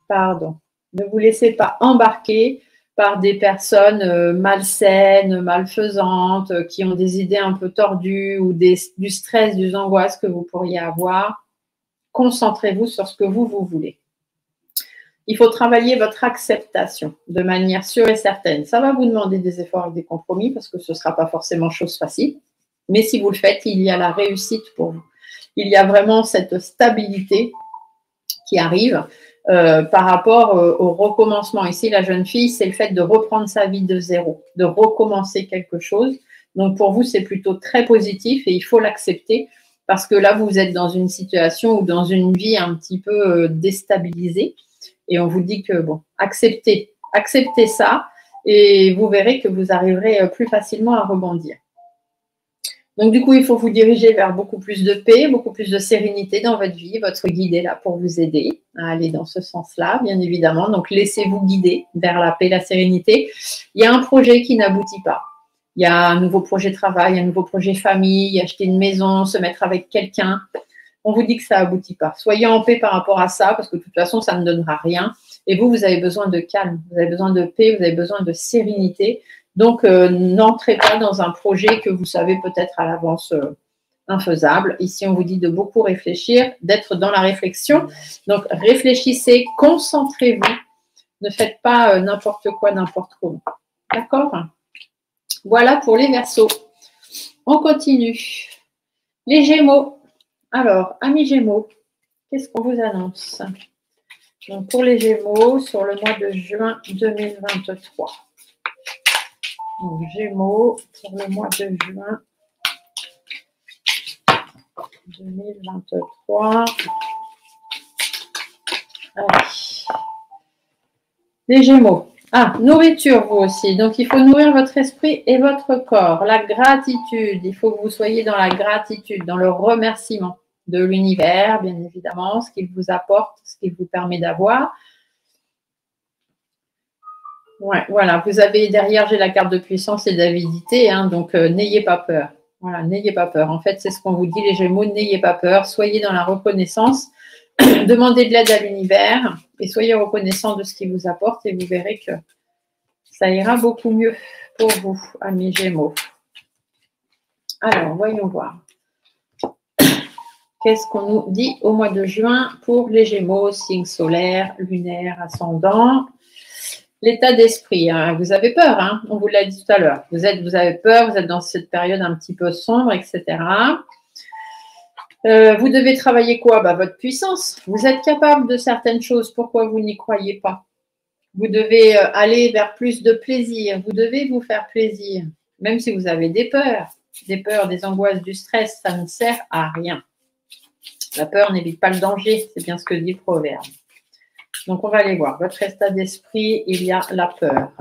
Pardon. Ne vous laissez pas embarquer par des personnes malsaines, malfaisantes, qui ont des idées un peu tordues ou du stress, des angoisses que vous pourriez avoir. Concentrez-vous sur ce que vous voulez. Il faut travailler votre acceptation de manière sûre et certaine. Ça va vous demander des efforts et des compromis parce que ce ne sera pas forcément chose facile. Mais si vous le faites, il y a la réussite pour vous. Il y a vraiment cette stabilité qui arrive. Par rapport au recommencement. Ici, la jeune fille, c'est le fait de reprendre sa vie de zéro, de recommencer quelque chose. Donc, pour vous, c'est plutôt très positif et il faut l'accepter parce que là, vous êtes dans une situation ou dans une vie un petit peu déstabilisée et on vous dit que, bon, acceptez ça et vous verrez que vous arriverez plus facilement à rebondir. Donc, du coup, il faut vous diriger vers beaucoup plus de paix, beaucoup plus de sérénité dans votre vie. Votre guide est là pour vous aider à aller dans ce sens-là, bien évidemment. Donc, laissez-vous guider vers la paix, la sérénité. Il y a un projet qui n'aboutit pas. Il y a un nouveau projet travail, un nouveau projet famille, acheter une maison, se mettre avec quelqu'un. On vous dit que ça n'aboutit pas. Soyez en paix par rapport à ça, parce que de toute façon, ça ne donnera rien. Et vous avez besoin de calme, vous avez besoin de paix, vous avez besoin de sérénité. Donc, n'entrez pas dans un projet que vous savez peut-être à l'avance infaisable. Ici, on vous dit de beaucoup réfléchir, d'être dans la réflexion. Donc, réfléchissez, concentrez-vous. Ne faites pas n'importe quoi, n'importe comment. D'accord? Voilà pour les Verseaux. On continue. Les Gémeaux. Alors, amis Gémeaux, qu'est-ce qu'on vous annonce? Donc, pour les Gémeaux, sur le mois de juin 2023. Donc, Gémeaux, pour le mois de juin 2023. Allez. Les Gémeaux. Ah, nourriture, vous aussi. Donc, il faut nourrir votre esprit et votre corps. La gratitude. Il faut que vous soyez dans la gratitude, dans le remerciement de l'univers, bien évidemment, ce qu'il vous apporte, ce qu'il vous permet d'avoir. Ouais, voilà, vous avez derrière, j'ai la carte de puissance et d'avidité, donc n'ayez pas peur. Voilà, n'ayez pas peur. En fait, c'est ce qu'on vous dit, les Gémeaux, n'ayez pas peur. Soyez dans la reconnaissance, demandez de l'aide à l'univers et soyez reconnaissant de ce qu'il vous apporte et vous verrez que ça ira beaucoup mieux pour vous, amis Gémeaux. Alors, voyons voir. qu'est-ce qu'on nous dit au mois de juin pour les Gémeaux, signe solaire, lunaire, ascendant? L'état d'esprit, hein. Vous avez peur, hein, on vous l'a dit tout à l'heure. Vous avez peur, vous êtes dans cette période un petit peu sombre, etc. Vous devez travailler quoi? Votre puissance. Vous êtes capable de certaines choses. Pourquoi vous n'y croyez pas? Vous devez aller vers plus de plaisir. Vous devez vous faire plaisir. Même si vous avez des peurs, des angoisses, du stress, ça ne sert à rien. La peur n'évite pas le danger. C'est bien ce que dit le proverbe. Donc, on va aller voir. Votre état d'esprit, il y a la peur.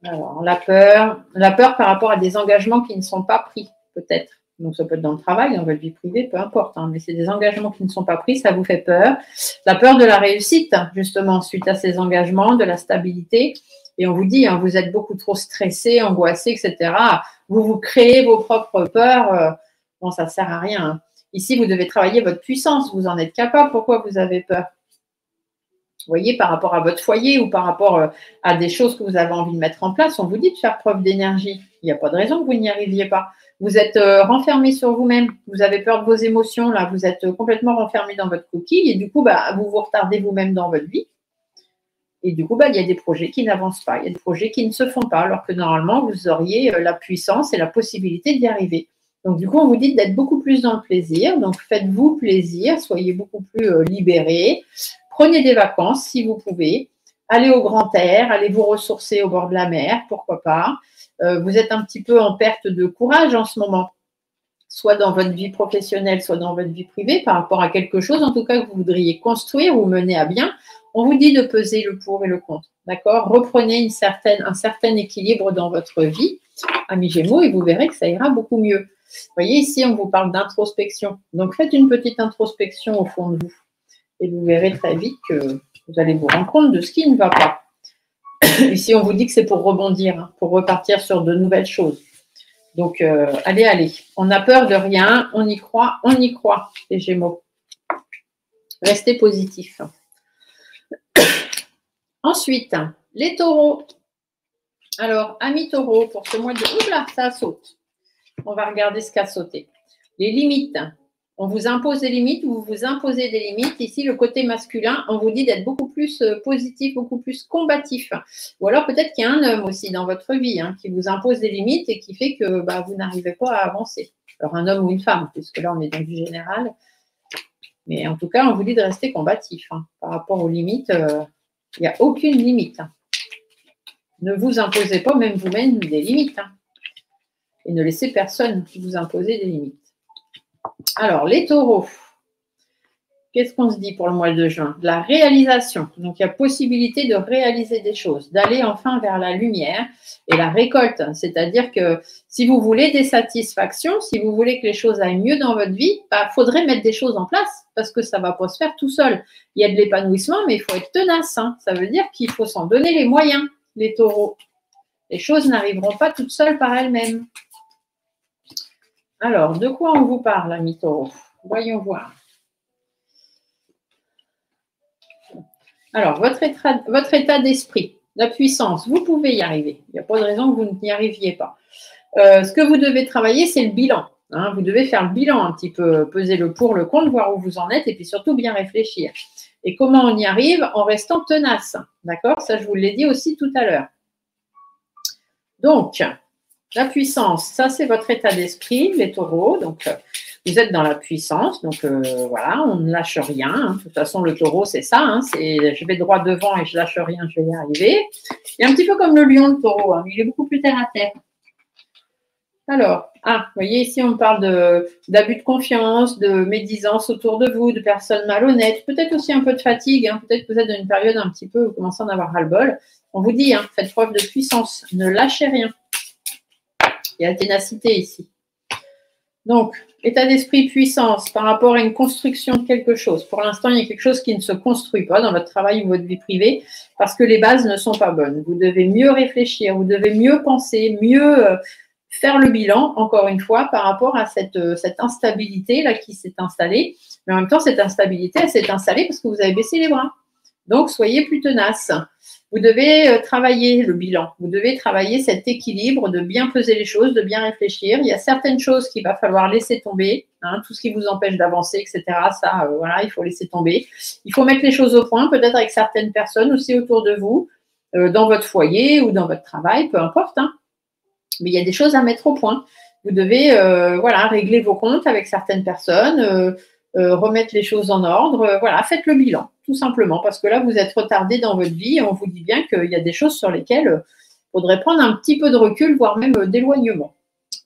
Alors, la peur par rapport à des engagements qui ne sont pas pris, peut-être. Donc, ça peut être dans le travail, dans votre vie privée, peu importe. Hein, mais c'est des engagements qui ne sont pas pris, ça vous fait peur. La peur de la réussite, justement, suite à ces engagements, de la stabilité. Et on vous dit, hein, vous êtes beaucoup trop stressé, angoissé, etc. Vous créez vos propres peurs. Bon, ça ne sert à rien. Hein. Ici, vous devez travailler votre puissance. Vous en êtes capable. Pourquoi vous avez peur? Vous voyez, par rapport à votre foyer ou par rapport à des choses que vous avez envie de mettre en place, on vous dit de faire preuve d'énergie. Il n'y a pas de raison que vous n'y arriviez pas. Vous êtes renfermé sur vous-même. Vous avez peur de vos émotions. Là, vous êtes complètement renfermé dans votre coquille et du coup, vous vous retardez vous-même dans votre vie. Et du coup, il y a des projets qui n'avancent pas. Il y a des projets qui ne se font pas alors que normalement, vous auriez la puissance et la possibilité d'y arriver. Donc, du coup, on vous dit d'être beaucoup plus dans le plaisir. Donc, faites-vous plaisir. Soyez beaucoup plus libérés. Prenez des vacances si vous pouvez. Allez au grand air, allez vous ressourcer au bord de la mer, pourquoi pas. Vous êtes un petit peu en perte de courage en ce moment, soit dans votre vie professionnelle, soit dans votre vie privée, par rapport à quelque chose, en tout cas, que vous voudriez construire ou mener à bien. On vous dit de peser le pour et le contre, d'accord? Reprenez un certain équilibre dans votre vie, amis Gémeaux, et vous verrez que ça ira beaucoup mieux. Vous voyez, ici, on vous parle d'introspection. Donc, faites une petite introspection au fond de vous. Et vous verrez très vite que vous allez vous rendre compte de ce qui ne va pas. Ici, on vous dit que c'est pour rebondir, hein, pour repartir sur de nouvelles choses. Donc, allez. On a peur de rien, on y croit, les Gémeaux. Restez positifs. Ensuite, les taureaux. Alors, amis taureaux, pour ce mois de... Oula, ça saute. On va regarder ce qu'a sauté. Les limites. On vous impose des limites, vous vous imposez des limites. Ici, le côté masculin, on vous dit d'être beaucoup plus positif, beaucoup plus combatif. Ou alors peut-être qu'il y a un homme aussi dans votre vie hein, qui vous impose des limites et qui fait que vous n'arrivez pas à avancer. Alors un homme ou une femme, puisque là on est dans du général. Mais en tout cas, on vous dit de rester combatif. Hein. Par rapport aux limites, il n'y a aucune limite. Hein. Ne vous imposez pas, même vous-même, des limites. Hein. Et ne laissez personne vous imposer des limites. Alors, les taureaux, qu'est-ce qu'on se dit pour le mois de juin? De la réalisation. Donc, il y a possibilité de réaliser des choses, d'aller enfin vers la lumière et la récolte. C'est-à-dire que si vous voulez des satisfactions, si vous voulez que les choses aillent mieux dans votre vie, il faudrait mettre des choses en place parce que ça ne va pas se faire tout seul. Il y a de l'épanouissement, mais il faut être tenace. Hein. Ça veut dire qu'il faut s'en donner les moyens, les taureaux. Les choses n'arriveront pas toutes seules par elles-mêmes. Alors, de quoi on vous parle, amis taureaux? Voyons voir. Alors, votre état d'esprit, la puissance, vous pouvez y arriver. Il n'y a pas de raison que vous n'y arriviez pas. Ce que vous devez travailler, c'est le bilan. Hein. Vous devez faire le bilan un petit peu, peser le pour, le contre, voir où vous en êtes et puis surtout bien réfléchir. Et comment on y arrive? En restant tenace. D'accord? Ça, je vous l'ai dit aussi tout à l'heure. Donc, la puissance, ça c'est votre état d'esprit, les taureaux. Donc, vous êtes dans la puissance. Donc, voilà, on ne lâche rien. Hein. De toute façon, le taureau, c'est ça. Hein. Je vais droit devant et je lâche rien, je vais y arriver. Et un petit peu comme le lion, le taureau. Hein. Il est beaucoup plus terre à terre. Alors, vous voyez, ici, on parle d'abus de confiance, de médisance autour de vous, de personnes malhonnêtes, peut-être aussi un peu de fatigue. Hein. Peut-être que vous êtes dans une période un petit peu où vous commencez à en avoir ras-le-bol. On vous dit, hein, faites preuve de puissance. Ne lâchez rien. Il y a ténacité ici. Donc, état d'esprit, puissance par rapport à une construction de quelque chose. Pour l'instant, il y a quelque chose qui ne se construit pas dans votre travail ou votre vie privée parce que les bases ne sont pas bonnes. Vous devez mieux réfléchir, vous devez mieux penser, mieux faire le bilan, encore une fois, par rapport à cette instabilité là qui s'est installée. Mais en même temps, cette instabilité, elle s'est installée parce que vous avez baissé les bras. Donc, soyez plus tenace. Vous devez travailler le bilan. Vous devez travailler cet équilibre de bien peser les choses, de bien réfléchir. Il y a certaines choses qu'il va falloir laisser tomber, hein, tout ce qui vous empêche d'avancer, etc. Ça, voilà, il faut laisser tomber. Il faut mettre les choses au point, peut-être avec certaines personnes aussi autour de vous, dans votre foyer ou dans votre travail, peu importe. Hein. Mais il y a des choses à mettre au point. Vous devez voilà, régler vos comptes avec certaines personnes, remettre les choses en ordre. Voilà, faites le bilan, tout simplement, parce que là, vous êtes retardé dans votre vie et on vous dit bien qu'il y a des choses sur lesquelles il faudrait prendre un petit peu de recul, voire même d'éloignement.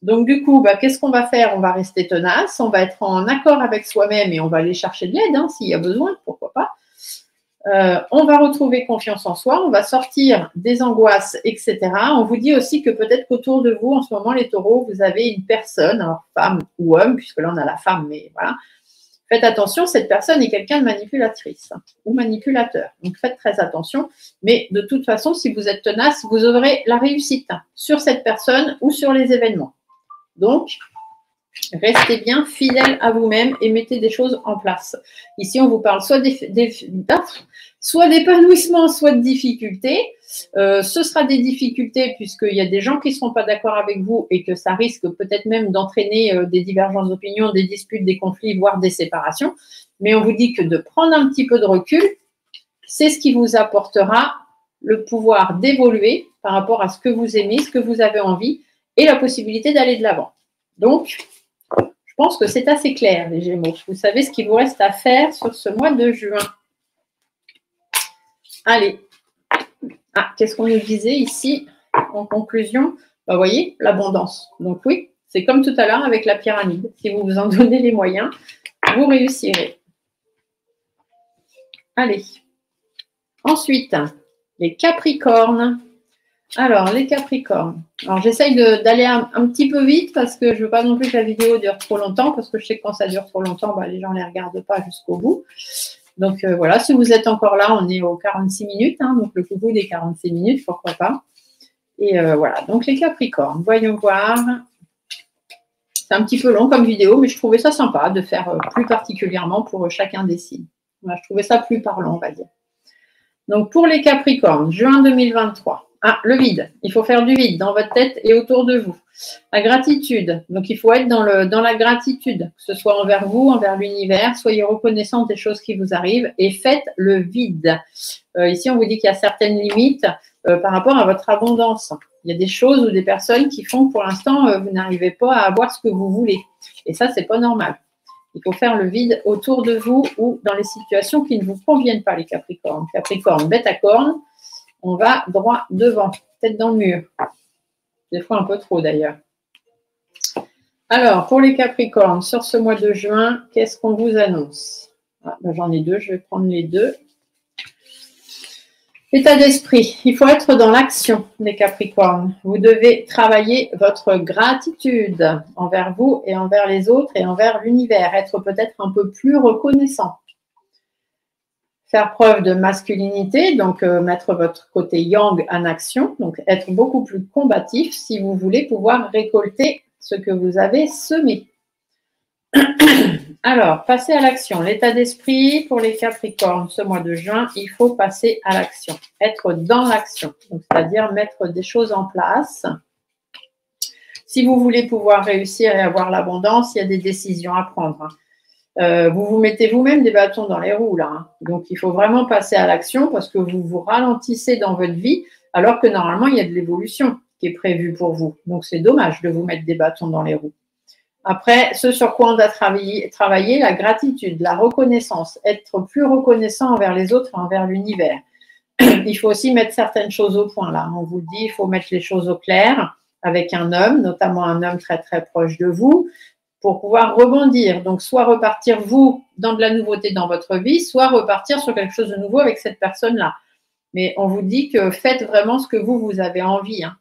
Donc, du coup, qu'est-ce qu'on va faire? On va rester tenace, on va être en accord avec soi-même et on va aller chercher de l'aide, hein, s'il y a besoin, pourquoi pas. On va retrouver confiance en soi, on va sortir des angoisses, etc. On vous dit aussi que peut-être qu'autour de vous, en ce moment, les taureaux, vous avez une personne, alors femme ou homme, puisque là, on a la femme, mais voilà. Faites attention, cette personne est quelqu'un de manipulatrice ou manipulateur. Donc, faites très attention. Mais de toute façon, si vous êtes tenace, vous aurez la réussite sur cette personne ou sur les événements. Donc, restez bien fidèle à vous-même et mettez des choses en place. Ici, on vous parle soit d'épanouissement, soit de difficultés. Ce sera des difficultés puisqu'il y a des gens qui ne seront pas d'accord avec vous et que ça risque peut-être même d'entraîner des divergences d'opinion, des disputes, des conflits, voire des séparations. Mais on vous dit que de prendre un petit peu de recul, c'est ce qui vous apportera le pouvoir d'évoluer par rapport à ce que vous aimez, ce que vous avez envie et la possibilité d'aller de l'avant. Donc, je pense que c'est assez clair, les Gémeaux. Vous savez ce qu'il vous reste à faire sur ce mois de juin. Allez. Ah, qu'est-ce qu'on nous disait ici en conclusion? Vous voyez, l'abondance. Donc oui, c'est comme tout à l'heure avec la pyramide. Si vous vous en donnez les moyens, vous réussirez. Allez. Ensuite, les Capricornes. Alors, les Capricornes. Alors, j'essaye d'aller un petit peu vite parce que je ne veux pas non plus que la vidéo dure trop longtemps parce que je sais que quand ça dure trop longtemps, les gens ne les regardent pas jusqu'au bout. Donc, voilà, si vous êtes encore là, on est aux 46 minutes. Hein, donc, le coucou des 46 minutes, pourquoi pas. Et voilà, donc les Capricornes, voyons voir. C'est un petit peu long comme vidéo, mais je trouvais ça sympa de faire plus particulièrement pour chacun des signes. Voilà, je trouvais ça plus parlant, on va dire. Donc, pour les Capricornes, juin 2023. Ah, le vide. Il faut faire du vide dans votre tête et autour de vous. La gratitude. Donc, il faut être dans la gratitude, que ce soit envers vous, envers l'univers. Soyez reconnaissant des choses qui vous arrivent et faites le vide. Ici, on vous dit qu'il y a certaines limites par rapport à votre abondance. Il y a des choses ou des personnes qui font que pour l'instant, vous n'arrivez pas à avoir ce que vous voulez. Et ça, c'est pas normal. Il faut faire le vide autour de vous ou dans les situations qui ne vous conviennent pas, les Capricornes. Capricorne, bête à cornes. On va droit devant, tête dans le mur. Des fois un peu trop d'ailleurs. Alors, pour les Capricornes, sur ce mois de juin, qu'est-ce qu'on vous annonce? J'en ai deux, je vais prendre les deux. État d'esprit, il faut être dans l'action, les Capricornes. Vous devez travailler votre gratitude envers vous et envers les autres et envers l'univers. Être peut-être un peu plus reconnaissant. Faire preuve de masculinité, donc mettre votre côté yang en action, donc être beaucoup plus combatif si vous voulez pouvoir récolter ce que vous avez semé. Alors, passer à l'action. L'état d'esprit pour les Capricornes, ce mois de juin, il faut passer à l'action. Être dans l'action, c'est-à-dire mettre des choses en place. Si vous voulez pouvoir réussir et avoir l'abondance, il y a des décisions à prendre. Vous vous mettez vous-même des bâtons dans les roues, là. Hein. Donc, il faut vraiment passer à l'action parce que vous vous ralentissez dans votre vie alors que normalement, il y a de l'évolution qui est prévue pour vous. Donc, c'est dommage de vous mettre des bâtons dans les roues. Après, ce sur quoi on doit travailler, la gratitude, la reconnaissance, être plus reconnaissant envers les autres et envers l'univers. Il faut aussi mettre certaines choses au point, là. On vous dit, il faut mettre les choses au clair avec un homme, notamment un homme très, très proche de vous, pour pouvoir rebondir. Donc, soit repartir, vous, dans de la nouveauté dans votre vie, soit repartir sur quelque chose de nouveau avec cette personne-là. Mais on vous dit que faites vraiment ce que vous avez envie. Hein.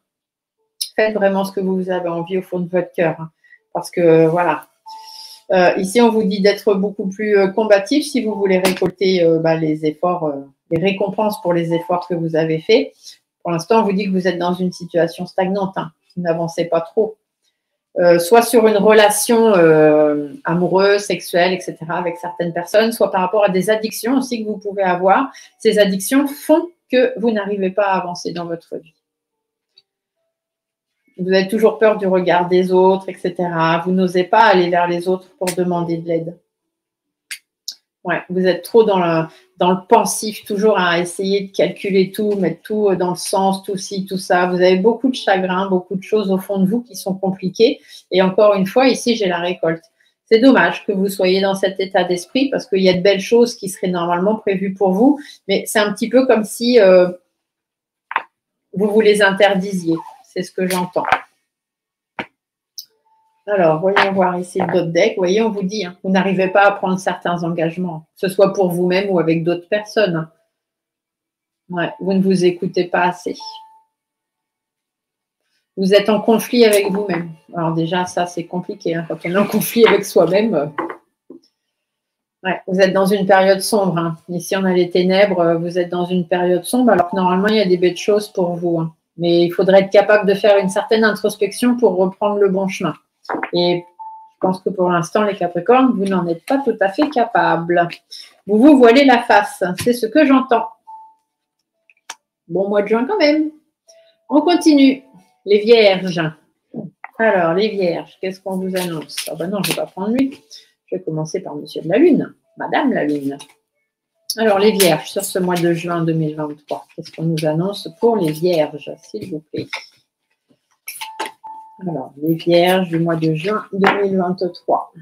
Faites vraiment ce que vous avez envie au fond de votre cœur. Hein. Parce que, voilà. Ici, on vous dit d'être beaucoup plus combatif si vous voulez récolter les efforts, les récompenses pour les efforts que vous avez faits. Pour l'instant, on vous dit que vous êtes dans une situation stagnante. Hein. Vous n'avancez pas trop. Soit sur une relation amoureuse, sexuelle, etc. avec certaines personnes, soit par rapport à des addictions aussi que vous pouvez avoir. Ces addictions font que vous n'arrivez pas à avancer dans votre vie. Vous avez toujours peur du regard des autres, etc. Vous n'osez pas aller vers les autres pour demander de l'aide. Ouais, vous êtes trop dans le pensif, toujours à essayer de calculer tout, mettre tout dans le sens, tout ci, tout ça. Vous avez beaucoup de chagrin, beaucoup de choses au fond de vous qui sont compliquées. Et encore une fois, ici, j'ai la récolte. C'est dommage que vous soyez dans cet état d'esprit parce qu'il y a de belles choses qui seraient normalement prévues pour vous. Mais c'est un petit peu comme si vous les interdisiez. C'est ce que j'entends. Alors, voyons voir ici d'autres decks. Vous voyez, on vous dit, hein, vous n'arrivez pas à prendre certains engagements, que ce soit pour vous-même ou avec d'autres personnes. Ouais, vous ne vous écoutez pas assez. Vous êtes en conflit avec vous-même. Alors déjà, ça, c'est compliqué. Hein, quand on est en conflit avec soi-même, ouais, vous êtes dans une période sombre. Hein. Ici, on a les ténèbres. Vous êtes dans une période sombre, alors que normalement, il y a des belles choses pour vous. Hein. Mais il faudrait être capable de faire une certaine introspection pour reprendre le bon chemin. Et je pense que pour l'instant, les Capricornes, vous n'en êtes pas tout à fait capable. Vous vous voilez la face, c'est ce que j'entends. Bon mois de juin quand même. On continue. Les Vierges. Alors, les Vierges, qu'est-ce qu'on vous annonce? Ah ben non, je ne vais pas prendre lui. Je vais commencer par Monsieur de la Lune, Madame la Lune. Alors, les Vierges, sur ce mois de juin 2023, qu'est-ce qu'on nous annonce pour les Vierges, s'il vous plaît? Alors, les Vierges du mois de juin 2023.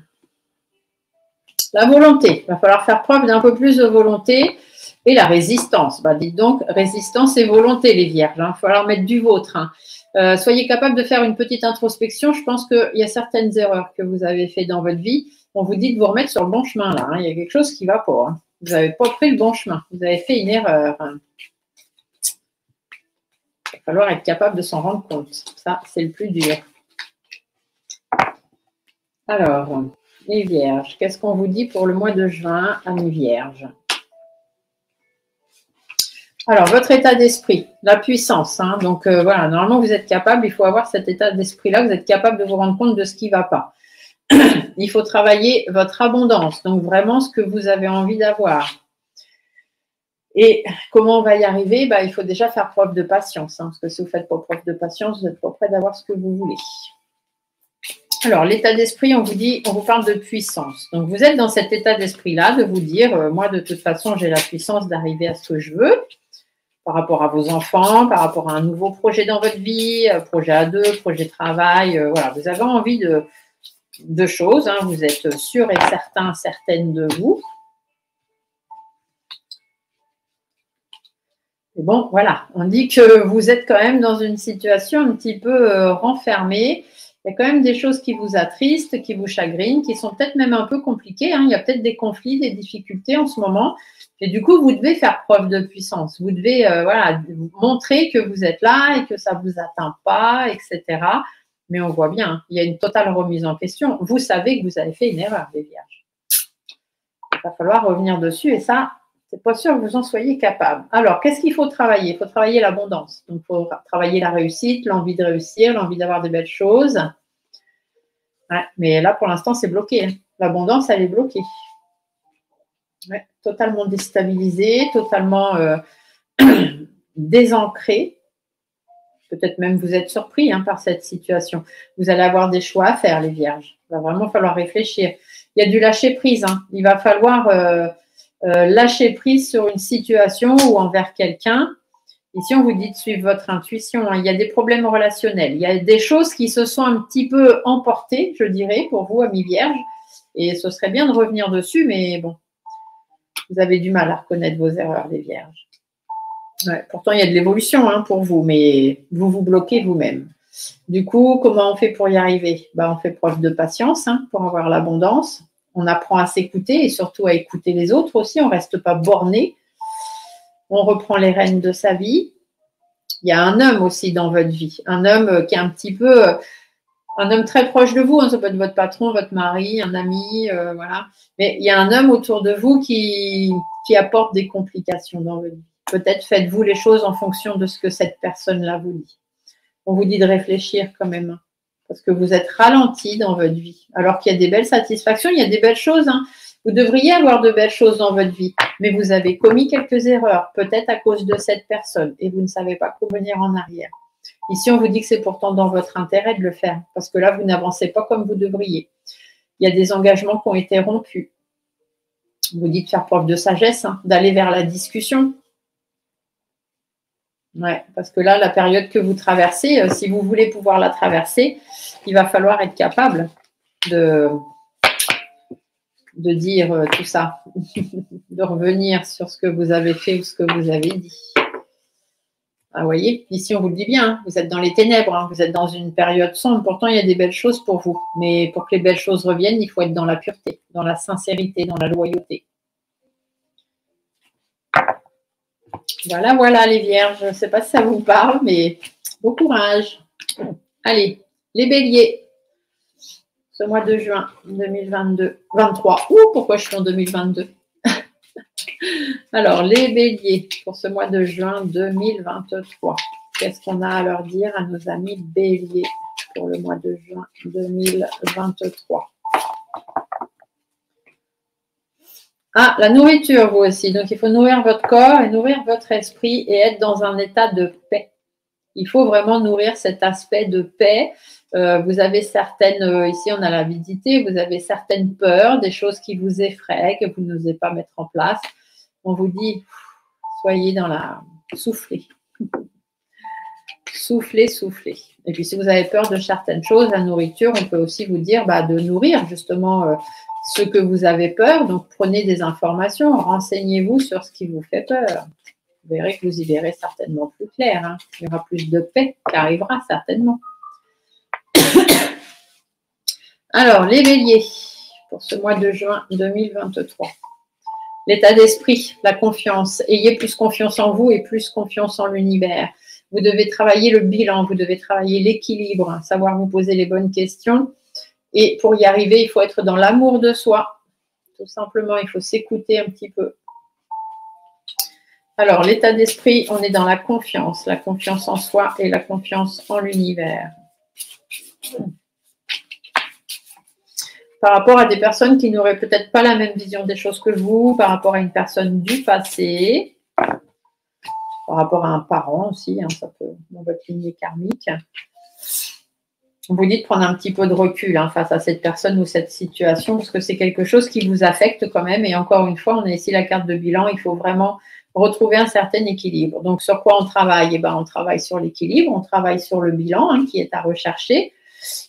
La volonté. Il va falloir faire preuve d'un peu plus de volonté. Et la résistance. Bah, dites donc, résistance et volonté, les Vierges. Il va falloir mettre du vôtre. Hein. Soyez capable de faire une petite introspection. Je pense qu'il y a certaines erreurs que vous avez faites dans votre vie. On vous dit de vous remettre sur le bon chemin, là. Hein. Il y a quelque chose qui ne va pas. Hein. Vous n'avez pas pris le bon chemin. Vous avez fait une erreur. Hein. Il va falloir être capable de s'en rendre compte. Ça, c'est le plus dur. Alors, les Vierges, qu'est-ce qu'on vous dit pour le mois de juin à mes Vierges? Alors, votre état d'esprit, la puissance. Hein, donc, voilà, normalement, vous êtes capable, il faut avoir cet état d'esprit-là, vous êtes capable de vous rendre compte de ce qui ne va pas. Il faut travailler votre abondance, donc vraiment ce que vous avez envie d'avoir. Et comment on va y arriver? Bah, il faut déjà faire preuve de patience, hein, parce que si vous ne faites pas preuve de patience, vous n'êtes pas prêt d'avoir ce que vous voulez. Alors, l'état d'esprit, on vous dit, on vous parle de puissance. Donc, vous êtes dans cet état d'esprit-là de vous dire, moi, de toute façon, j'ai la puissance d'arriver à ce que je veux, par rapport à vos enfants, par rapport à un nouveau projet dans votre vie, projet à deux, projet de travail. Voilà, vous avez envie de choses. Hein, vous êtes sûr et certain, certaine de vous. Et bon, voilà, on dit que vous êtes quand même dans une situation un petit peu renfermée. Il y a quand même des choses qui vous attristent, qui vous chagrinent, qui sont peut-être même un peu compliquées. Hein. Il y a peut-être des conflits, des difficultés en ce moment. Et du coup, vous devez faire preuve de puissance. Vous devez voilà, montrer que vous êtes là et que ça ne vous atteint pas, etc. Mais on voit bien, hein, il y a une totale remise en question. Vous savez que vous avez fait une erreur, les Vierges. Il va falloir revenir dessus et ça, c'est pas sûr que vous en soyez capable. Alors, qu'est-ce qu'il faut travailler? Il faut travailler l'abondance. Donc, il faut travailler la réussite, l'envie de réussir, l'envie d'avoir de belles choses. Ouais, mais là, pour l'instant, c'est bloqué. Hein. L'abondance, elle est bloquée. Ouais, totalement déstabilisée, totalement désancrée. Peut-être même vous êtes surpris hein, par cette situation. Vous allez avoir des choix à faire, les Vierges. Il va vraiment falloir réfléchir. Il y a du lâcher-prise. Hein. Il va falloir lâcher prise sur une situation ou envers quelqu'un. Ici, on vous dit de suivre votre intuition. Hein. Il y a des problèmes relationnels. Il y a des choses qui se sont un petit peu emportées, je dirais, pour vous, amis Vierges. Et ce serait bien de revenir dessus, mais bon, vous avez du mal à reconnaître vos erreurs, les Vierges. Ouais, pourtant, il y a de l'évolution hein, pour vous, mais vous vous bloquez vous-même. Du coup, comment on fait pour y arriver? On fait preuve de patience hein, pour avoir l'abondance. On apprend à s'écouter et surtout à écouter les autres aussi. On ne reste pas borné. On reprend les rênes de sa vie. Il y a un homme aussi dans votre vie. Un homme qui est un petit peu... un homme très proche de vous. Hein, ça peut être votre patron, votre mari, un ami, voilà. Mais il y a un homme autour de vous qui apporte des complications dans votre vie. Peut-être faites-vous les choses en fonction de ce que cette personne-là vous dit. On vous dit de réfléchir quand même. Parce que vous êtes ralenti dans votre vie. Alors qu'il y a des belles satisfactions, il y a des belles choses. Hein. Vous devriez avoir de belles choses dans votre vie, mais vous avez commis quelques erreurs, peut-être à cause de cette personne, et vous ne savez pas comment revenir en arrière. Ici, on vous dit que c'est pourtant dans votre intérêt de le faire, parce que là, vous n'avancez pas comme vous devriez. Il y a des engagements qui ont été rompus. On vous dit de faire preuve de sagesse, hein, d'aller vers la discussion. Ouais, parce que là, la période que vous traversez, si vous voulez pouvoir la traverser, il va falloir être capable de dire tout ça, de revenir sur ce que vous avez fait ou ce que vous avez dit. Ah, vous voyez, ici on vous le dit bien, hein, vous êtes dans les ténèbres, hein, vous êtes dans une période sombre, pourtant il y a des belles choses pour vous. Mais pour que les belles choses reviennent, il faut être dans la pureté, dans la sincérité, dans la loyauté. Voilà, voilà les vierges, je ne sais pas si ça vous parle, mais bon courage. Allez, les béliers, ce mois de juin 2023. Ouh, pourquoi je suis en 2022? Alors, les béliers, pour ce mois de juin 2023. Qu'est-ce qu'on a à leur dire à nos amis béliers pour le mois de juin 2023? Ah, la nourriture, vous aussi. Donc, il faut nourrir votre corps et nourrir votre esprit et être dans un état de paix. Il faut vraiment nourrir cet aspect de paix. Vous avez certaines, ici on a l'avidité, vous avez certaines peurs, des choses qui vous effraient, que vous n'osez pas mettre en place. On vous dit, soyez dans la... Soufflez. Soufflez, soufflez. Et puis si vous avez peur de certaines choses, la nourriture, on peut aussi vous dire de nourrir justement ce que vous avez peur. Donc prenez des informations, renseignez-vous sur ce qui vous fait peur. Vous verrez que vous y verrez certainement plus clair. Hein. Il y aura plus de paix qui arrivera certainement. Alors, les béliers, pour ce mois de juin 2023. L'état d'esprit, la confiance. Ayez plus confiance en vous et plus confiance en l'univers. Vous devez travailler le bilan, vous devez travailler l'équilibre, hein, savoir vous poser les bonnes questions. Et pour y arriver, il faut être dans l'amour de soi. Tout simplement, il faut s'écouter un petit peu. Alors, l'état d'esprit, on est dans la confiance en soi et la confiance en l'univers. Par rapport à des personnes qui n'auraient peut-être pas la même vision des choses que vous, par rapport à une personne du passé, par rapport à un parent aussi, hein, ça peut dans votre lignée karmique. On vous dit de prendre un petit peu de recul face à cette personne ou cette situation, parce que c'est quelque chose qui vous affecte quand même. Et encore une fois, on a ici la carte de bilan, il faut vraiment retrouver un certain équilibre. Donc, sur quoi on travaille? On travaille sur l'équilibre, on travaille sur le bilan qui est à rechercher,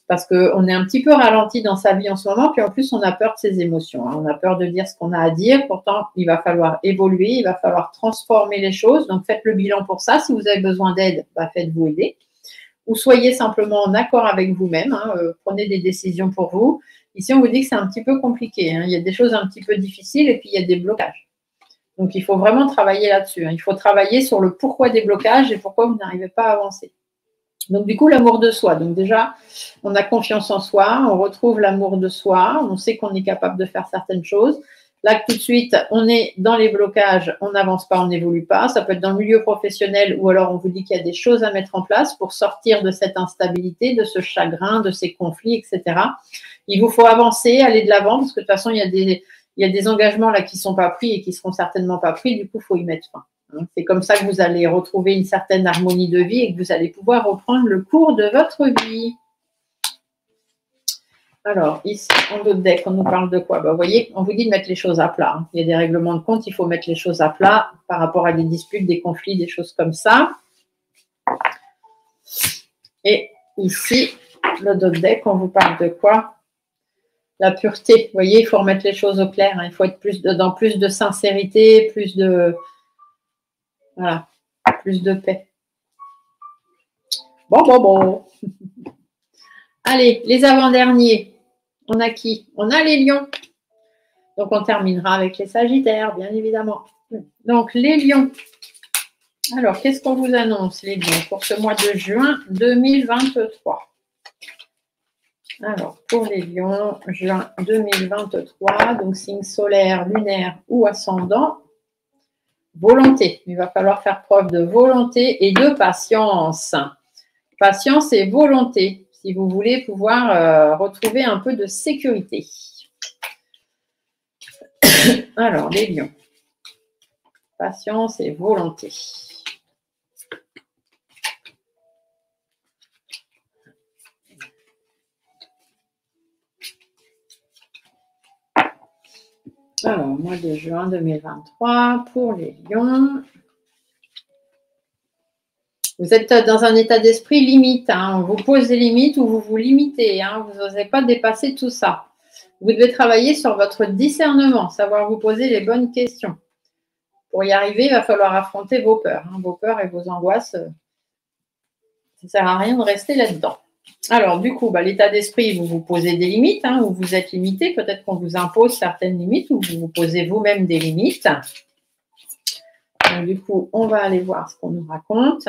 parce qu'on est un petit peu ralenti dans sa vie en ce moment, puis en plus, on a peur de ses émotions. On a peur de dire ce qu'on a à dire, pourtant, il va falloir évoluer, il va falloir transformer les choses. Donc, faites le bilan pour ça. Si vous avez besoin d'aide, faites-vous aider. Ou soyez simplement en accord avec vous-même, prenez des décisions pour vous. Ici, on vous dit que c'est un petit peu compliqué. Il y a des choses un petit peu difficiles et puis il y a des blocages. Donc, il faut vraiment travailler là-dessus. Il faut travailler sur le pourquoi des blocages et pourquoi vous n'arrivez pas à avancer. Donc, du coup, l'amour de soi. Donc, déjà, on a confiance en soi, on retrouve l'amour de soi, on sait qu'on est capable de faire certaines choses. Là, tout de suite, on est dans les blocages, on n'avance pas, on n'évolue pas. Ça peut être dans le milieu professionnel ou alors on vous dit qu'il y a des choses à mettre en place pour sortir de cette instabilité, de ce chagrin, de ces conflits, etc. Il vous faut avancer, aller de l'avant parce que de toute façon, il y a des engagements là qui ne sont pas pris et qui ne seront certainement pas pris. Du coup, il faut y mettre fin. C'est comme ça que vous allez retrouver une certaine harmonie de vie et que vous allez pouvoir reprendre le cours de votre vie. Alors, ici, en d'autres decks, on nous parle de quoi? Vous voyez, on vous dit de mettre les choses à plat. Il y a des règlements de compte, il faut mettre les choses à plat par rapport à des disputes, des conflits, des choses comme ça. Et ici, le d'autres deck, on vous parle de quoi? La pureté. Vous voyez, il faut remettre les choses au clair. Il faut être dans plus de sincérité, plus de... Voilà, plus de paix. Bon. Allez, les avant-derniers. On a qui? On a les lions. Donc, on terminera avec les sagittaires, bien évidemment. Donc, les lions. Alors, qu'est-ce qu'on vous annonce, les lions, pour ce mois de juin 2023? Alors, pour les lions, juin 2023, donc signe solaire, lunaire ou ascendant, volonté. Il va falloir faire preuve de volonté et de patience. Patience et volonté, si vous voulez pouvoir retrouver un peu de sécurité. Alors, les lions. Patience et volonté. Alors, mois de juin 2023 pour les lions. Vous êtes dans un état d'esprit limite. Hein. On vous pose des limites ou vous vous limitez. Hein. Vous n'osez pas dépasser tout ça. Vous devez travailler sur votre discernement, savoir vous poser les bonnes questions. Pour y arriver, il va falloir affronter vos peurs. Hein. Vos peurs et vos angoisses, ça ne sert à rien de rester là-dedans. Alors, du coup, l'état d'esprit, vous vous posez des limites, hein, où vous êtes limité. Peut-être qu'on vous impose certaines limites ou vous vous posez vous-même des limites. Donc, du coup, on va aller voir ce qu'on nous raconte.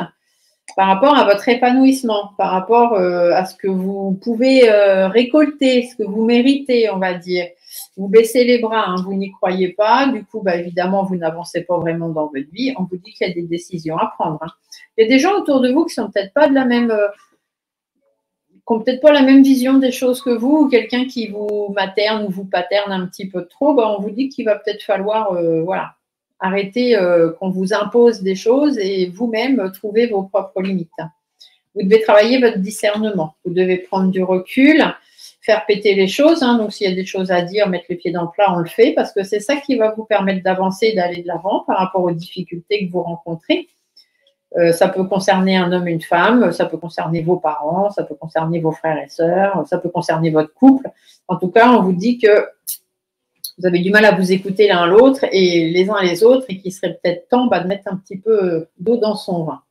Par rapport à votre épanouissement, par rapport à ce que vous pouvez récolter, ce que vous méritez, on va dire. Vous baissez les bras, hein, vous n'y croyez pas. Du coup, évidemment, vous n'avancez pas vraiment dans votre vie. On vous dit qu'il y a des décisions à prendre. Hein. Il y a des gens autour de vous qui sont peut-être pas de la même... qui n'ont peut-être pas la même vision des choses que vous, ou quelqu'un qui vous materne ou vous paterne un petit peu trop, on vous dit qu'il va peut-être falloir arrêter qu'on vous impose des choses et vous-même trouver vos propres limites. Vous devez travailler votre discernement. Vous devez prendre du recul, faire péter les choses. Hein. Donc, s'il y a des choses à dire, mettre les pieds dans le plat, on le fait parce que c'est ça qui va vous permettre d'avancer, d'aller de l'avant par rapport aux difficultés que vous rencontrez. Ça peut concerner un homme, une femme, ça peut concerner vos parents, ça peut concerner vos frères et sœurs, ça peut concerner votre couple. En tout cas, on vous dit que vous avez du mal à vous écouter l'un l'autre et les uns les autres et qu'il serait peut-être temps de mettre un petit peu d'eau dans son vin.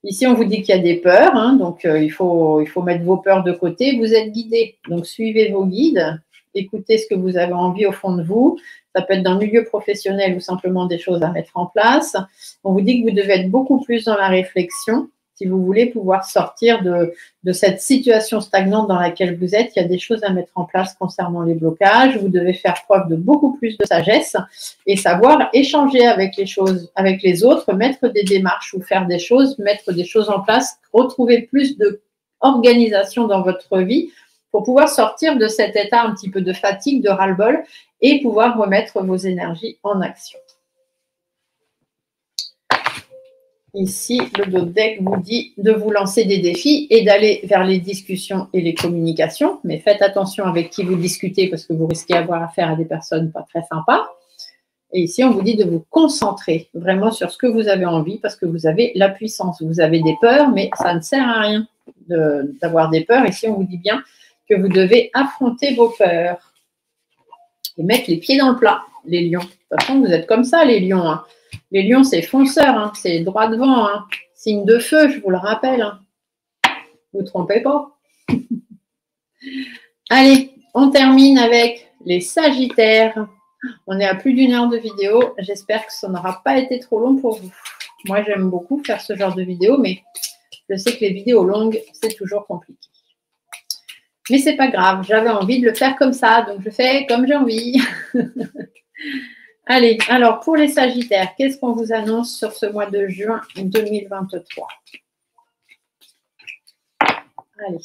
Ici, on vous dit qu'il y a des peurs, hein, donc il faut mettre vos peurs de côté. Vous êtes guidé, donc suivez vos guides, écoutez ce que vous avez envie au fond de vous. Ça peut être dans le milieu professionnel ou simplement des choses à mettre en place. On vous dit que vous devez être beaucoup plus dans la réflexion si vous voulez pouvoir sortir de cette situation stagnante dans laquelle vous êtes. Il y a des choses à mettre en place concernant les blocages. Vous devez faire preuve de beaucoup plus de sagesse et savoir échanger avec les autres, mettre des démarches ou faire des choses, mettre des choses en place, retrouver plus d'organisation dans votre vie pour pouvoir sortir de cet état un petit peu de fatigue, de ras-le-bol et pouvoir remettre vos énergies en action. Ici, le dos deck vous dit de vous lancer des défis et d'aller vers les discussions et les communications. Mais faites attention avec qui vous discutez parce que vous risquez d'avoir affaire à des personnes pas très sympas. Et ici, on vous dit de vous concentrer vraiment sur ce que vous avez envie parce que vous avez la puissance. Vous avez des peurs, mais ça ne sert à rien d'avoir des peurs. Ici, on vous dit bien que vous devez affronter vos peurs et mettre les pieds dans le plat, les lions. De toute façon, vous êtes comme ça, les lions. Hein. Les lions, c'est fonceur, hein. C'est droit devant. Hein. Signe de feu, je vous le rappelle. Hein. Vous ne trompez pas. Allez, on termine avec les Sagittaires. On est à plus d'1 heure de vidéo. J'espère que ça n'aura pas été trop long pour vous. Moi, j'aime beaucoup faire ce genre de vidéo, mais je sais que les vidéos longues, c'est toujours compliqué. Mais c'est pas grave, j'avais envie de le faire comme ça, donc je fais comme j'ai envie. Allez, alors pour les Sagittaires, qu'est-ce qu'on vous annonce sur ce mois de juin 2023? Allez.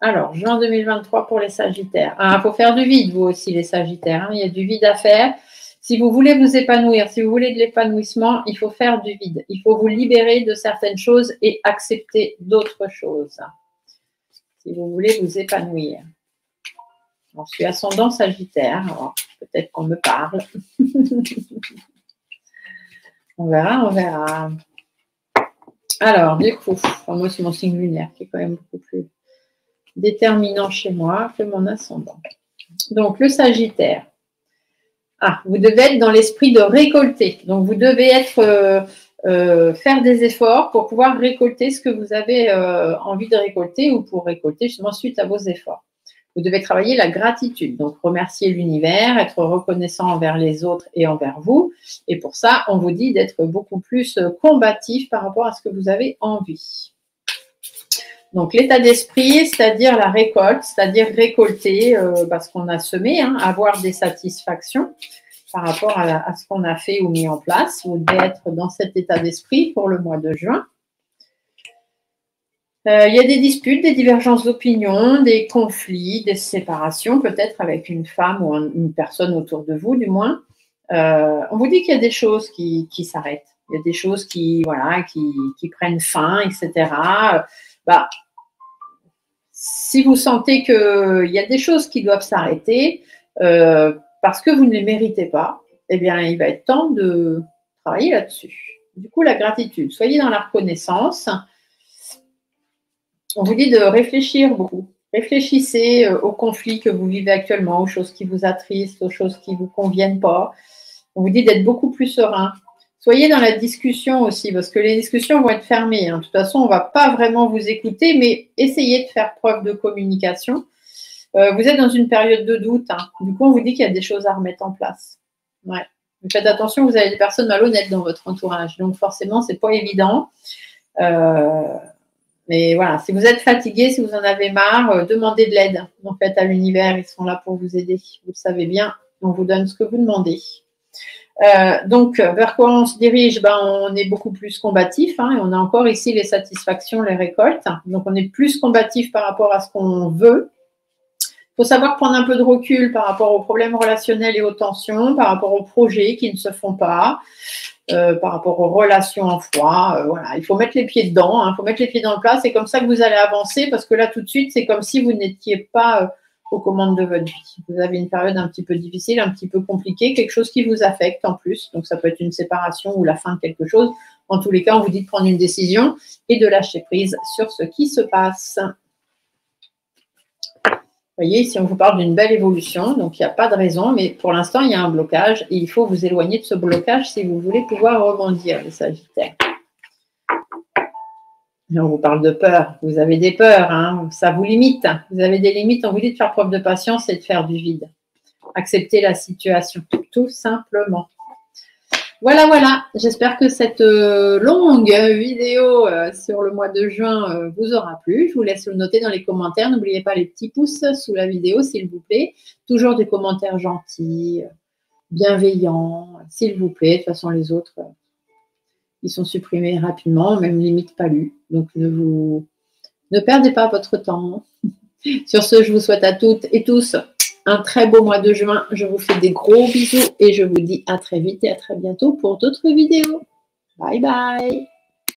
Alors, juin 2023 pour les Sagittaires. Il faut faire du vide, vous aussi, les Sagittaires. Hein. Il y a du vide à faire. Si vous voulez vous épanouir, si vous voulez de l'épanouissement, il faut faire du vide. Il faut vous libérer de certaines choses et accepter d'autres choses. Si vous voulez vous épanouir. Je suis ascendant Sagittaire, alors peut-être qu'on me parle. On verra, on verra. Alors, du coup, moi, c'est mon signe lunaire qui est quand même beaucoup plus déterminant chez moi que mon ascendant. Donc, le Sagittaire. Vous devez être dans l'esprit de récolter. Donc, vous devez faire des efforts pour pouvoir récolter ce que vous avez envie de récolter ou pour récolter justement suite à vos efforts. Vous devez travailler la gratitude, donc remercier l'univers, être reconnaissant envers les autres et envers vous. Et pour ça, on vous dit d'être beaucoup plus combatif par rapport à ce que vous avez envie. Donc, l'état d'esprit, c'est-à-dire la récolte, c'est-à-dire récolter ce qu'on a semé, hein, avoir des satisfactions par rapport à ce qu'on a fait ou mis en place. Vous devez être dans cet état d'esprit pour le mois de juin. Il y a des disputes, des divergences d'opinion, des conflits, des séparations, peut-être avec une femme ou une personne autour de vous, du moins. On vous dit qu'il y a des choses qui s'arrêtent. Il y a des choses qui prennent fin, etc. Bah, si vous sentez qu'il y a des choses qui doivent s'arrêter parce que vous ne les méritez pas, eh bien, il va être temps de travailler là-dessus. Du coup, la gratitude. Soyez dans la reconnaissance. On vous dit de réfléchir beaucoup. Réfléchissez aux conflits que vous vivez actuellement, aux choses qui vous attristent, aux choses qui ne vous conviennent pas. On vous dit d'être beaucoup plus serein. Soyez dans la discussion aussi, parce que les discussions vont être fermées. De toute façon, on ne va pas vraiment vous écouter, mais essayez de faire preuve de communication. Vous êtes dans une période de doute. Du coup, on vous dit qu'il y a des choses à remettre en place. Ouais. Faites attention, vous avez des personnes malhonnêtes dans votre entourage. Donc, forcément, ce n'est pas évident. Mais voilà, si vous êtes fatigué, si vous en avez marre, demandez de l'aide. En fait, à l'univers, ils sont là pour vous aider. Vous le savez bien, on vous donne ce que vous demandez. Donc, vers quoi on se dirige? On est beaucoup plus combatif. Et on a encore ici les satisfactions, les récoltes. Donc, on est plus combatif par rapport à ce qu'on veut. Il faut savoir prendre un peu de recul par rapport aux problèmes relationnels et aux tensions, par rapport aux projets qui ne se font pas. Par rapport aux relations en foi, voilà, il faut mettre les pieds dedans, il faut mettre les pieds dans le plat, c'est comme ça que vous allez avancer, parce que là tout de suite c'est comme si vous n'étiez pas aux commandes de votre vie. Vous avez une période un petit peu difficile, un petit peu compliquée, quelque chose qui vous affecte en plus, donc ça peut être une séparation ou la fin de quelque chose. En tous les cas, on vous dit de prendre une décision et de lâcher prise sur ce qui se passe. Vous voyez, ici, on vous parle d'une belle évolution, donc il n'y a pas de raison, mais pour l'instant, il y a un blocage et il faut vous éloigner de ce blocage si vous voulez pouvoir rebondir, les Sagittaires. Et on vous parle de peur. Vous avez des peurs, ça vous limite. Vous avez des limites, on vous dit de faire preuve de patience et de faire du vide. Accepter la situation, tout simplement. Voilà. J'espère que cette longue vidéo sur le mois de juin vous aura plu. Je vous laisse le noter dans les commentaires. N'oubliez pas les petits pouces sous la vidéo, s'il vous plaît. Toujours des commentaires gentils, bienveillants, s'il vous plaît. De toute façon, les autres, ils sont supprimés rapidement, même limite pas lus. Donc, ne perdez pas votre temps. Sur ce, je vous souhaite à toutes et tous un très beau mois de juin. Je vous fais des gros bisous et je vous dis à très vite et à très bientôt pour d'autres vidéos. Bye bye.